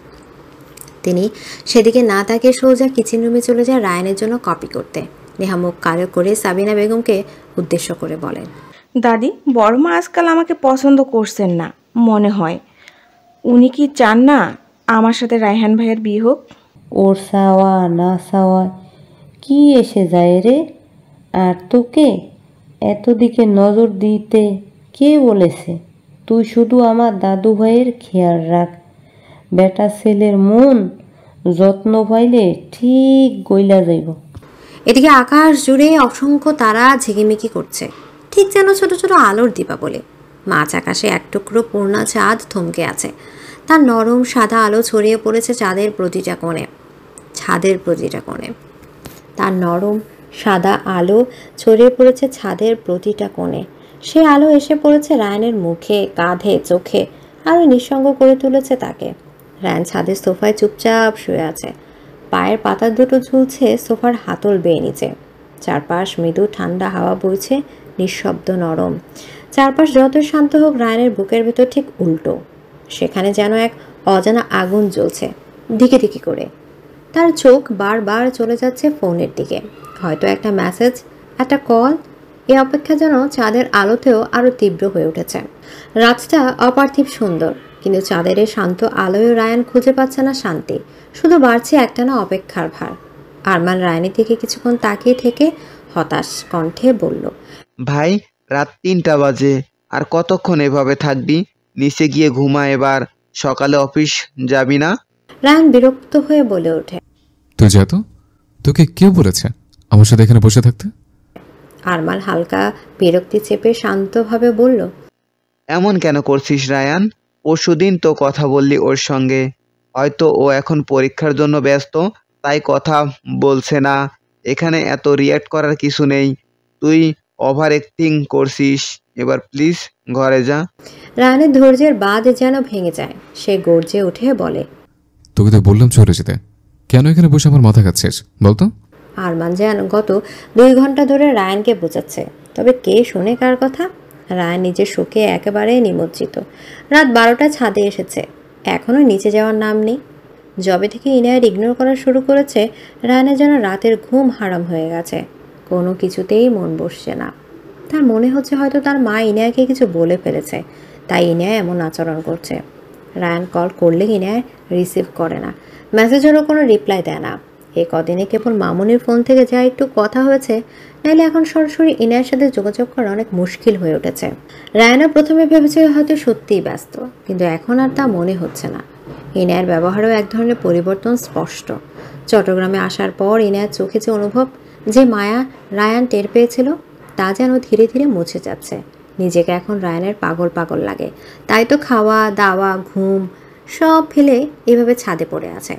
তিনি সেদিকে না তাকিয়ে সোজা কিচেন রুমে চলে যায় রায়ানের জন্য কপি করতে। নেহা মুখ কালো করে সাবিনা বেগমকে উদ্দেশ্য করে বলেন, দাদি, বড় মা আজকাল আমাকে পছন্দ করছেন না মনে হয়। উনি কি চান না আমার সাথে রায়হান ভাইয়ের বিয়ে হোক? ওর চাওয়া না চাওয়া কি এসে যায় রে? আর তোকে এত দিকে নজর দিতে কে বলেছে? তুই শুধু আমার দাদু ভাইয়ের খেয়াল রাখ। বেটা ছেলের মন যত্ন পাইলে ঠিক গইলা যাইব। এদিকে আকাশ জুড়ে অসংখ্য তারা ঝিকিমিকি করছে, ঠিক যেন ছোট ছোট আলোর দীপাবলি। মাঝ আকাশে এক টুকরো পূর্ণা চাঁদ থমকে আছে। তার নরম সাদা আলো ছড়িয়ে পড়েছে ছাদের প্রতিটা কোণে। তার নরম সাদা আলো ছড়িয়ে পড়েছে ছাদের প্রতিটা কোণে। সে আলো এসে পড়েছে রায়ানের মুখে, কাঁধে, চোখে, আরও নিঃসঙ্গ করে তুলেছে তাকে। রায়ান ছাদের সোফায় চুপচাপ শুয়ে আছে। পায়ের পাতা দুটো ঝুলছে সোফার হাতল বেয়ে নিচে। চারপাশ মৃদু ঠান্ডা হাওয়া বইছে, নিঃশব্দ নরম। চারপাশ যত শান্ত হোক, রায়ানের বুকের ভেতর ঠিক উল্টো। সেখানে যেন এক অজানা আগুন জ্বলছে দিকে দিকে করে। তার চোখ বারবার চলে যাচ্ছে ফোনের দিকে। হয়তো একটা মেসেজ, একটা কল। এই অপেক্ষা যেন চাঁদের আলোতেও আরও তীব্র হয়ে উঠেছে। রাতটা অপার্থিব সুন্দর, কিন্তু চাঁদের এই শান্ত আলোয় রায়ান খুঁজে পাচ্ছে না শান্তি, শুধু বাড়ছে একটানা অপেক্ষার ভার। আরমান রায়ানের দিকে কিছুক্ষণ তাকিয়ে থেকে হতাশ কণ্ঠে বলল, ভাই, রাত 3টা বাজে, আর কতক্ষণ এভাবে থাকবি? নিচে গিয়ে ঘুমা এবার, সকালে অফিস যাবি না? রায়ান বিরক্ত হয়ে বলে ওঠে, তুই যা তো, তোকে কে বলেছে আমার সাথে এখানে বসে থাকতে? আরমান হালকা বিরক্তি চেপে শান্তভাবে বলল, এমন কেন করছিস রায়ান? পরশুদিন তো কথা বললি ওর সঙ্গে। হয়তো ও এখন পরীক্ষার জন্য ব্যস্ত, তাই কথা বলছে না। এখানে এত রিয়্যাক্ট করার কিছু নেই। তুই ওভার অ্যাক্টিং করছিস। এবার প্লিজ ঘরে যা। রায়ানের ধৈর্যের বাঁধ যেন ভেঙে যায়। সে গর্জে উঠে বলে, তোকে তো বললাম চলে যেতে, কেন এখানে বসে আমার মাথা খাচ্ছিস বলতো? আরমান যেন গত 2 ঘন্টা ধরে রায়ানকে বোঝাচ্ছে, তবে কে শোনে কার কথা? রায়ান নিজের শোকে একেবারে নিমজ্জিত। রাত 12টা ছাদে এসেছে, এখনও নিচে যাওয়ার নাম নেই। যবে থেকে ইনায়ার ইগনোর করা শুরু করেছে, রায়ানের যেন রাতের ঘুম হারাম হয়ে গেছে। কোনো কিছুতেই মন বসছে না। তার মনে হচ্ছে হয়তো তার মা ইনায়াকে কিছু বলে ফেলেছে, তাই ইনায়া এমন আচরণ করছে। রায়ান কল করলে ইনায়া রিসিভ করে না, মেসেজেরও কোনো রিপ্লাই দেয় না। এই কদিনে কেবল মামুনির ফোন থেকে যা একটু কথা হয়েছে, নাইলে এখন সরাসরি ইনায়ের সাথে যোগাযোগ করা অনেক মুশকিল হয়ে উঠেছে। রায়ানা প্রথমে ভেবেছে হয়তো সত্যিই ব্যস্ত, কিন্তু এখন আর তা মনে হচ্ছে না। ইনায়ের ব্যবহারেও এক ধরনের পরিবর্তন স্পষ্ট। চট্টগ্রামে আসার পর ইনায়ের চোখে যে অনুভব, যে মায়া রায়ান টের পেয়েছিল, তা যেন ধীরে ধীরে মুছে যাচ্ছে। নিজেকে এখন রায়ানের পাগল পাগল লাগে। তাই তো খাওয়া দাওয়া ঘুম সব ফেলে এভাবে ছাদে পড়ে আছে।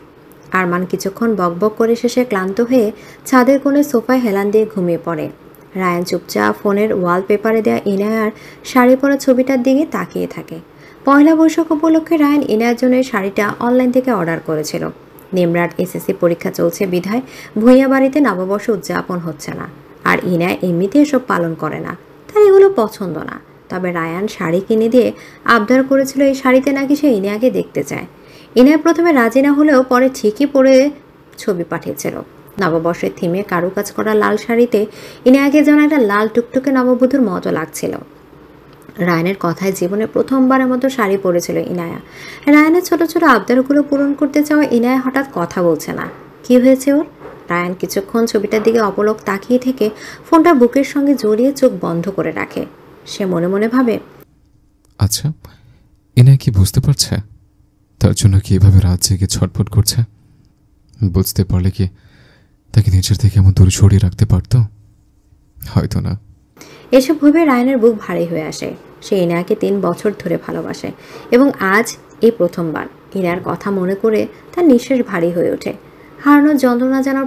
আরমান কিছুক্ষণ বকবক করে শেষে ক্লান্ত হয়ে ছাদের কোণে সোফায় হেলান দিয়ে ঘুমিয়ে পড়ে। রায়ান চুপচাপ ফোনের ওয়ালপেপারে দেওয়া ইনায়ার শাড়ি পরা ছবিটার দিকে তাকিয়ে থাকে। পয়লা বৈশাখ উপলক্ষে রায়ান ইনায়ার জন্য এই শাড়িটা অনলাইন থেকে অর্ডার করেছিল। নিমরাট এসএসসি পরীক্ষা চলছে বিধায় ভূঁইয়া বাড়িতে নববর্ষ উদযাপন হচ্ছে না। আর ইনায়া এমনিতে এসব পালন করে না, তার এগুলো পছন্দ না। তবে রায়ান শাড়ি কিনে দিয়ে আবদার করেছিল এই শাড়িতে নাকি সে ইনায়াকে দেখতে চায়। ইনায়া প্রথমে রাজি না হলেও পরে ঠিকই পরে ছবি পাঠিয়েছিল। নববর্ষের থিমে কারুকাজ করা লাল শাড়িতে ইনায়াকে যেন একটা লাল টুকটুকে নববধূর মতো লাগছিল। রায়ানের কথায় জীবনে প্রথমবারের মতো শাড়ি পরেছিল ইনায়া। রায়ানের ছোট ছোট আবদারগুলো পূরণ করতে চাওয়া ইনায়া হঠাৎ কথা বলছে না। কি হয়েছে ওর? রায়ান কিছুক্ষণ ছবিটার দিকে অপলক তাকিয়ে থেকে ফোনটা বুকের সঙ্গে জড়িয়ে চোখ বন্ধ করে রাখে। সে মনে মনে ভাবে, আচ্ছা ইনায়া কি বুঝতে পারছে তার জন্য কি এভাবে রাত জেগে ছটফট করছে? বুঝতে পারলে কি তাকে নিজের থেকে এমন দূরে সরিয়ে রাখতে পারতো? হয়তো না। এসব ভেবে রায়ানের বুক ভারী হয়ে আসে। সে ইনায়াকে 3 বছর ধরে ভালোবাসে এবং আজ এই প্রথমবার ইনার কথা মনে করে তার নিঃশ্বাস ভারী হয়ে ওঠে। হারানোর যন্ত্রণা যেন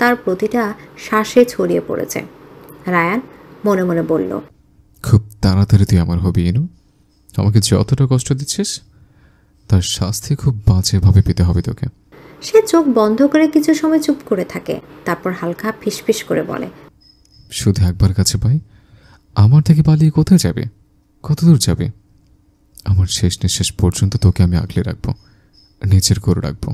তার প্রতিটা শ্বাসে ছড়িয়ে পড়েছে। রায়ান মনে মনে বলল, খুব তাড়াতাড়ি তুই আমার হবি ইনু। আমাকে যতটা কষ্ট দিচ্ছিস তার শাস্তি খুব বাজেভাবে পেতে হবে তোকে। সে চোখ বন্ধ করে কিছু সময় চুপ করে থাকে, তারপর হালকা ফিসফিস করে বলে, শুধু একবার কাছে পাই, আমার থেকে পালিয়ে কোথায় যাবে? কত দূর যাবে? আমার শেষ নিঃশ্বাস পর্যন্ত তোকে আমি আগলে রাখবো, নিজের করে রাখবো।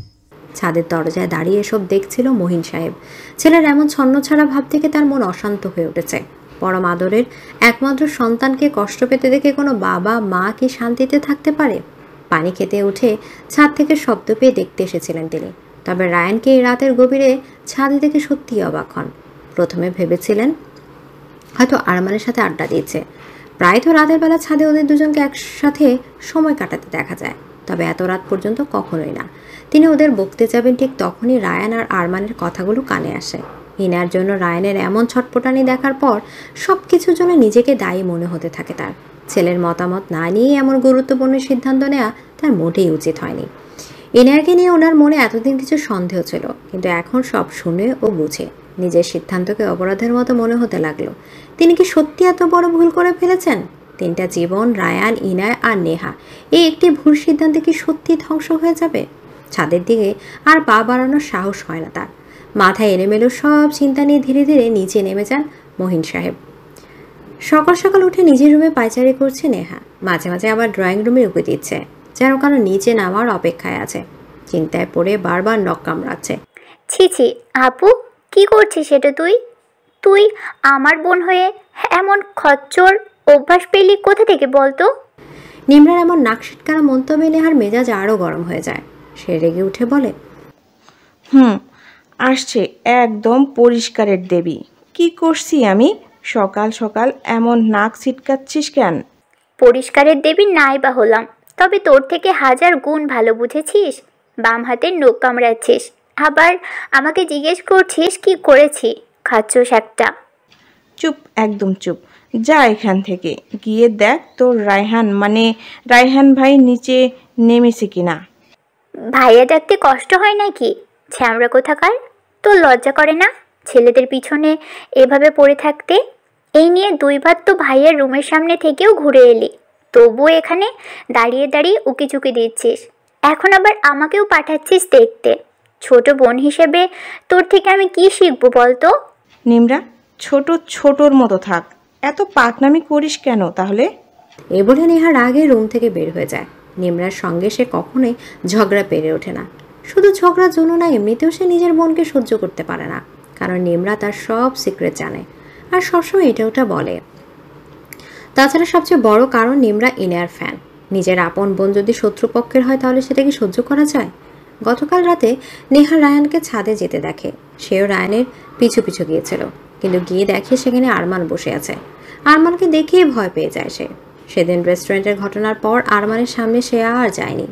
ছাদের দরজায় দাঁড়িয়ে এসব দেখছিল মহিন সাহেব। ছেলের এমন ছন্নছাড়া ভাব থেকে তার মন অশান্ত হয়ে উঠেছে। পরম আদরের একমাত্র সন্তানকে কষ্ট পেতে দেখে কোনো বাবা মা কি শান্তিতে থাকতে পারে? পানি খেতে উঠে ছাদ থেকে শব্দ পেয়ে দেখতে এসেছিলেন তিনি। তবে রায়ানকে এই রাতের গভীরে ছাদে দেখে সত্যিই অবাক হন। প্রথমে ভেবেছিলেন হয়তো আরমানের সাথে আড্ডা দিয়েছে। প্রায় তো রাতের বেলা ছাদে ওদের দুজনকে একসাথে সময় কাটাতে দেখা যায়, তবে এত রাত পর্যন্ত কখনোই না। তিনি ওদের বকতে যাবেন ঠিক তখনই রায়ান আর আরমানের কথাগুলো কানে আসে। ইনার জন্য রায়ানের এমন ছটপটানি দেখার পর সব কিছুর জন্য নিজেকে দায়ী মনে হতে থাকে তার। ছেলের মতামত না নিয়ে এমন গুরুত্বপূর্ণ সিদ্ধান্ত নেওয়া তার মোটেই উচিত হয়নি। ইনায়াকে নিয়ে ওনার মনে এতদিন কিছু সন্দেহ ছিল, কিন্তু এখন সব শুনে ও বুঝে নিজের সিদ্ধান্তকে অপরাধের মতো মনে হতে লাগলো। তিনি কি সত্যি এত বড় ভুল করে ফেলেছেন? 3টা জীবন, রায়ান, ইনায় আর নেহা, এই একটি ভুল সিদ্ধান্তে কি সত্যি ধ্বংস হয়ে যাবে? ছাদের দিকে আর পা বাড়ানোর সাহস হয় না তার। মাথায় এলোমেলো সব চিন্তা নিয়ে ধীরে ধীরে নিচে নেমে যান মহিন সাহেব। সকাল সকাল উঠে নিজের রুমে পায়চারি করছে নেহা, মাঝে মাঝে আবার ড্রয়িং রুমে উঁকি দিচ্ছে, যেন কারো নিচে নামার অপেক্ষায় আছে। চিন্তায় পড়ে বারবার নখ কামড়াচ্ছে। ছি ছি আপু, কি করছিস সেটা? তুই আমার বোন হয়ে এমন খচ্চর অভ্যাস পেলি কোথা থেকে বলতো? নিমরার এমন নাক সিটকানো মন্তব্যে নেহার মেজাজ আরও গরম হয়ে যায়। সে রেগে উঠে বলে, আসছে একদম পরিষ্কারের দেবী। কি করছি আমি? সকাল সকাল এমন নাক ছিটকাচ্ছিস কেন? পরিষ্কারের দেবী নাই বা হলাম, তবে তোর থেকে 1000 গুণ ভালো বুঝেছিস। বাম হাতের নখ কামড়াচ্ছিস, আবার আমাকে জিজ্ঞেস করছিস কি করেছি। খাচ্ছস একটা। চুপ, একদম চুপ। যা এখান থেকে, গিয়ে দেখ তোর রায়হান ভাই নিচে নেমেছে কিনা। ভাইয়া ডাকতে কষ্ট হয় নাকি? ছ্যামড়া কোথাকার, তোর লজ্জা করে না ছেলেদের পিছনে এভাবে পড়ে থাকতে? এই নিয়ে 2 বার তো ভাইয়ের রুমের সামনে থেকেও ঘুরে এলি, তবুও এখানে দাঁড়িয়ে দাঁড়িয়ে উকিচুকি দিচ্ছিস। এখন আবার আমাকেও পাঠাচ্ছিস দেখতে। ছোট বোন হিসেবে তোর থেকে আমি কি শিখবো বলতো? নিমরা, ছোটর মতো থাক, এত পাকনামি করিস কেন তাহলে? এ বলে নেহা রাগে রুম থেকে বের হয়ে যায়। নিমরার সঙ্গে সে কখনোই ঝগড়া পেরে ওঠে না। শুধু ঝগড়ার জন্য না, এমনিতেও সে নিজের বোনকে সহ্য করতে পারে না, কারণ নিমরা তার সব সিক্রেট জানে আর সবসময় এটা ওটা বলে। তাছাড়া সবচেয়ে বড় কারণ নিমরা ইনার ফ্যান। নিজের আপন বোন যদি শত্রুপক্ষের হয় তাহলে সেটা কি সহ্য করা যায়? গতকাল রাতে নেহা রায়ানকে ছাদে যেতে দেখে। সেও রায়ানের পিছু পিছু গিয়েছিল, কিন্তু গিয়ে দেখে সেখানে আরমান বসে আছে। আরমানকে দেখেই ভয় পেয়ে যায় সে। সেদিন রেস্টুরেন্টের ঘটনার পর আরমানের সামনে সে আর যায়নি।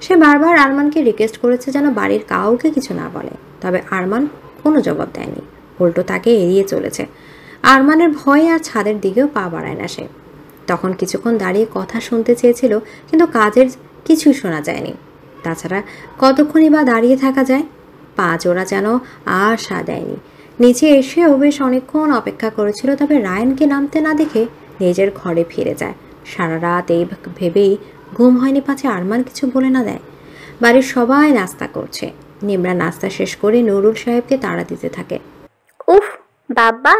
সে বারবার আরমানকে রিকোয়েস্ট করেছে যেন বাড়ির কাউকে কিছু না বলে, তবে আরমান কোনো জবাব দেয়নি, উল্টো তাকে এড়িয়ে চলেছে। আরমানের ভয়ে আর ছাদের দিকেও পা বাড়ায় না সে। তখন কিছুক্ষণ দাঁড়িয়ে কথা শুনতে চেয়েছিল, কিন্তু কাজের কিছুই শোনা যায়নি। তাছাড়া কতক্ষণই বা দাঁড়িয়ে থাকা যায়? পা জোড়া যেন আর সা দেয়নি। নিচে এসেও বেশ অনেকক্ষণ অপেক্ষা করেছিল, তবে রায়ানকে নামতে না দেখে নিজের ঘরে ফিরে যায়। সারা রাত এই ভেবেই ঘুম হয়নি পাছে আরমান কিছু বলে না দেয়। বাড়ির সবাই নাস্তা করছে। নিমরা নাস্তা শেষ করে নুরুল সাহেবকে তাড়া দিতে থাকে। উফ বাবা,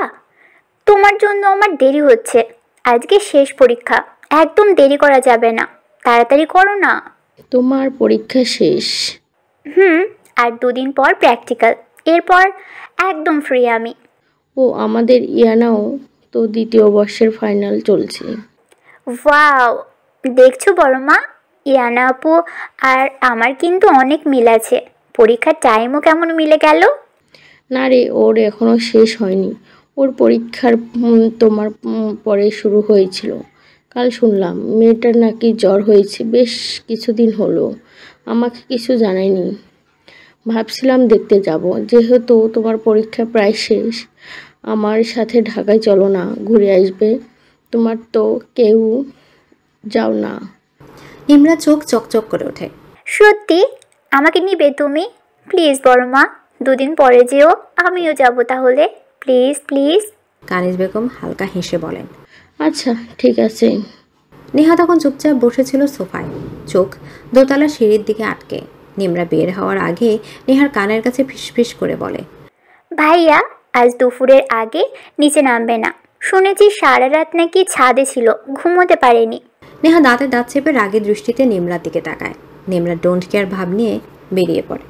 তোমার জন্য আমার দেরি হচ্ছে। আজকে শেষ পরীক্ষা, একদম দেরি করা যাবে না, তাড়াতাড়ি করো না। তোমার পরীক্ষা শেষ? আর 2 দিন পর প্র্যাকটিক্যাল, এরপর একদম ফ্রি আমি। ও আমাদের ইয়ানাও তো 2য় বর্ষের ফাইনাল চলছে। ওয়াও, দেখছো বড় মা, ইয়ানা আপু আর আমার কিন্তু অনেক মিল আছে। পরীক্ষার টাইমও কেমন মিলে গেল। না রে, ওর এখনো শেষ হয়নি। ওর পরীক্ষার তোমার পরে শুরু হয়েছিল। কাল শুনলাম মেয়েটার নাকি জ্বর হয়েছে, বেশ কিছুদিন হলো। আমাকে কিছু জানায়নি। ভাবছিলাম দেখতে যাব, যেহেতু তোমার পরীক্ষা প্রায় শেষ। আমার সাথে ঢাকায় চলো না, ঘুরে আসবে। তোমার তো কেউ যাও না। নিমরা চোখ চকচক করে ওঠে। সত্যি আমাকে নিবে তুমি? প্লিজ বড় মা, 2 দিন পরে যেও, আমিও যাব তাহলে, প্লিজ প্লিজ। কানিজ বেগম হালকা হেসে বলেন, আচ্ছা ঠিক আছে। নেহা তখন চুপচাপ বসেছিল সোফায়, চোখ দোতলা সিঁড়ির দিকে আটকে। নিমরা বের হওয়ার আগে নেহার কানের কাছে ফিসফিস করে বলে, ভাইয়া আজ দুপুরের আগে নিচে নামবে না, শুনেছি সারা রাত নাকি ছাদে ছিল, ঘুমোতে পারেনি। নেহা দাঁতে দাঁত চেপে রাগী দৃষ্টিতে নিমরার দিকে তাকায়। নিমরা ডোন্ট কেয়ার ভাব নিয়ে বেরিয়ে পড়ে।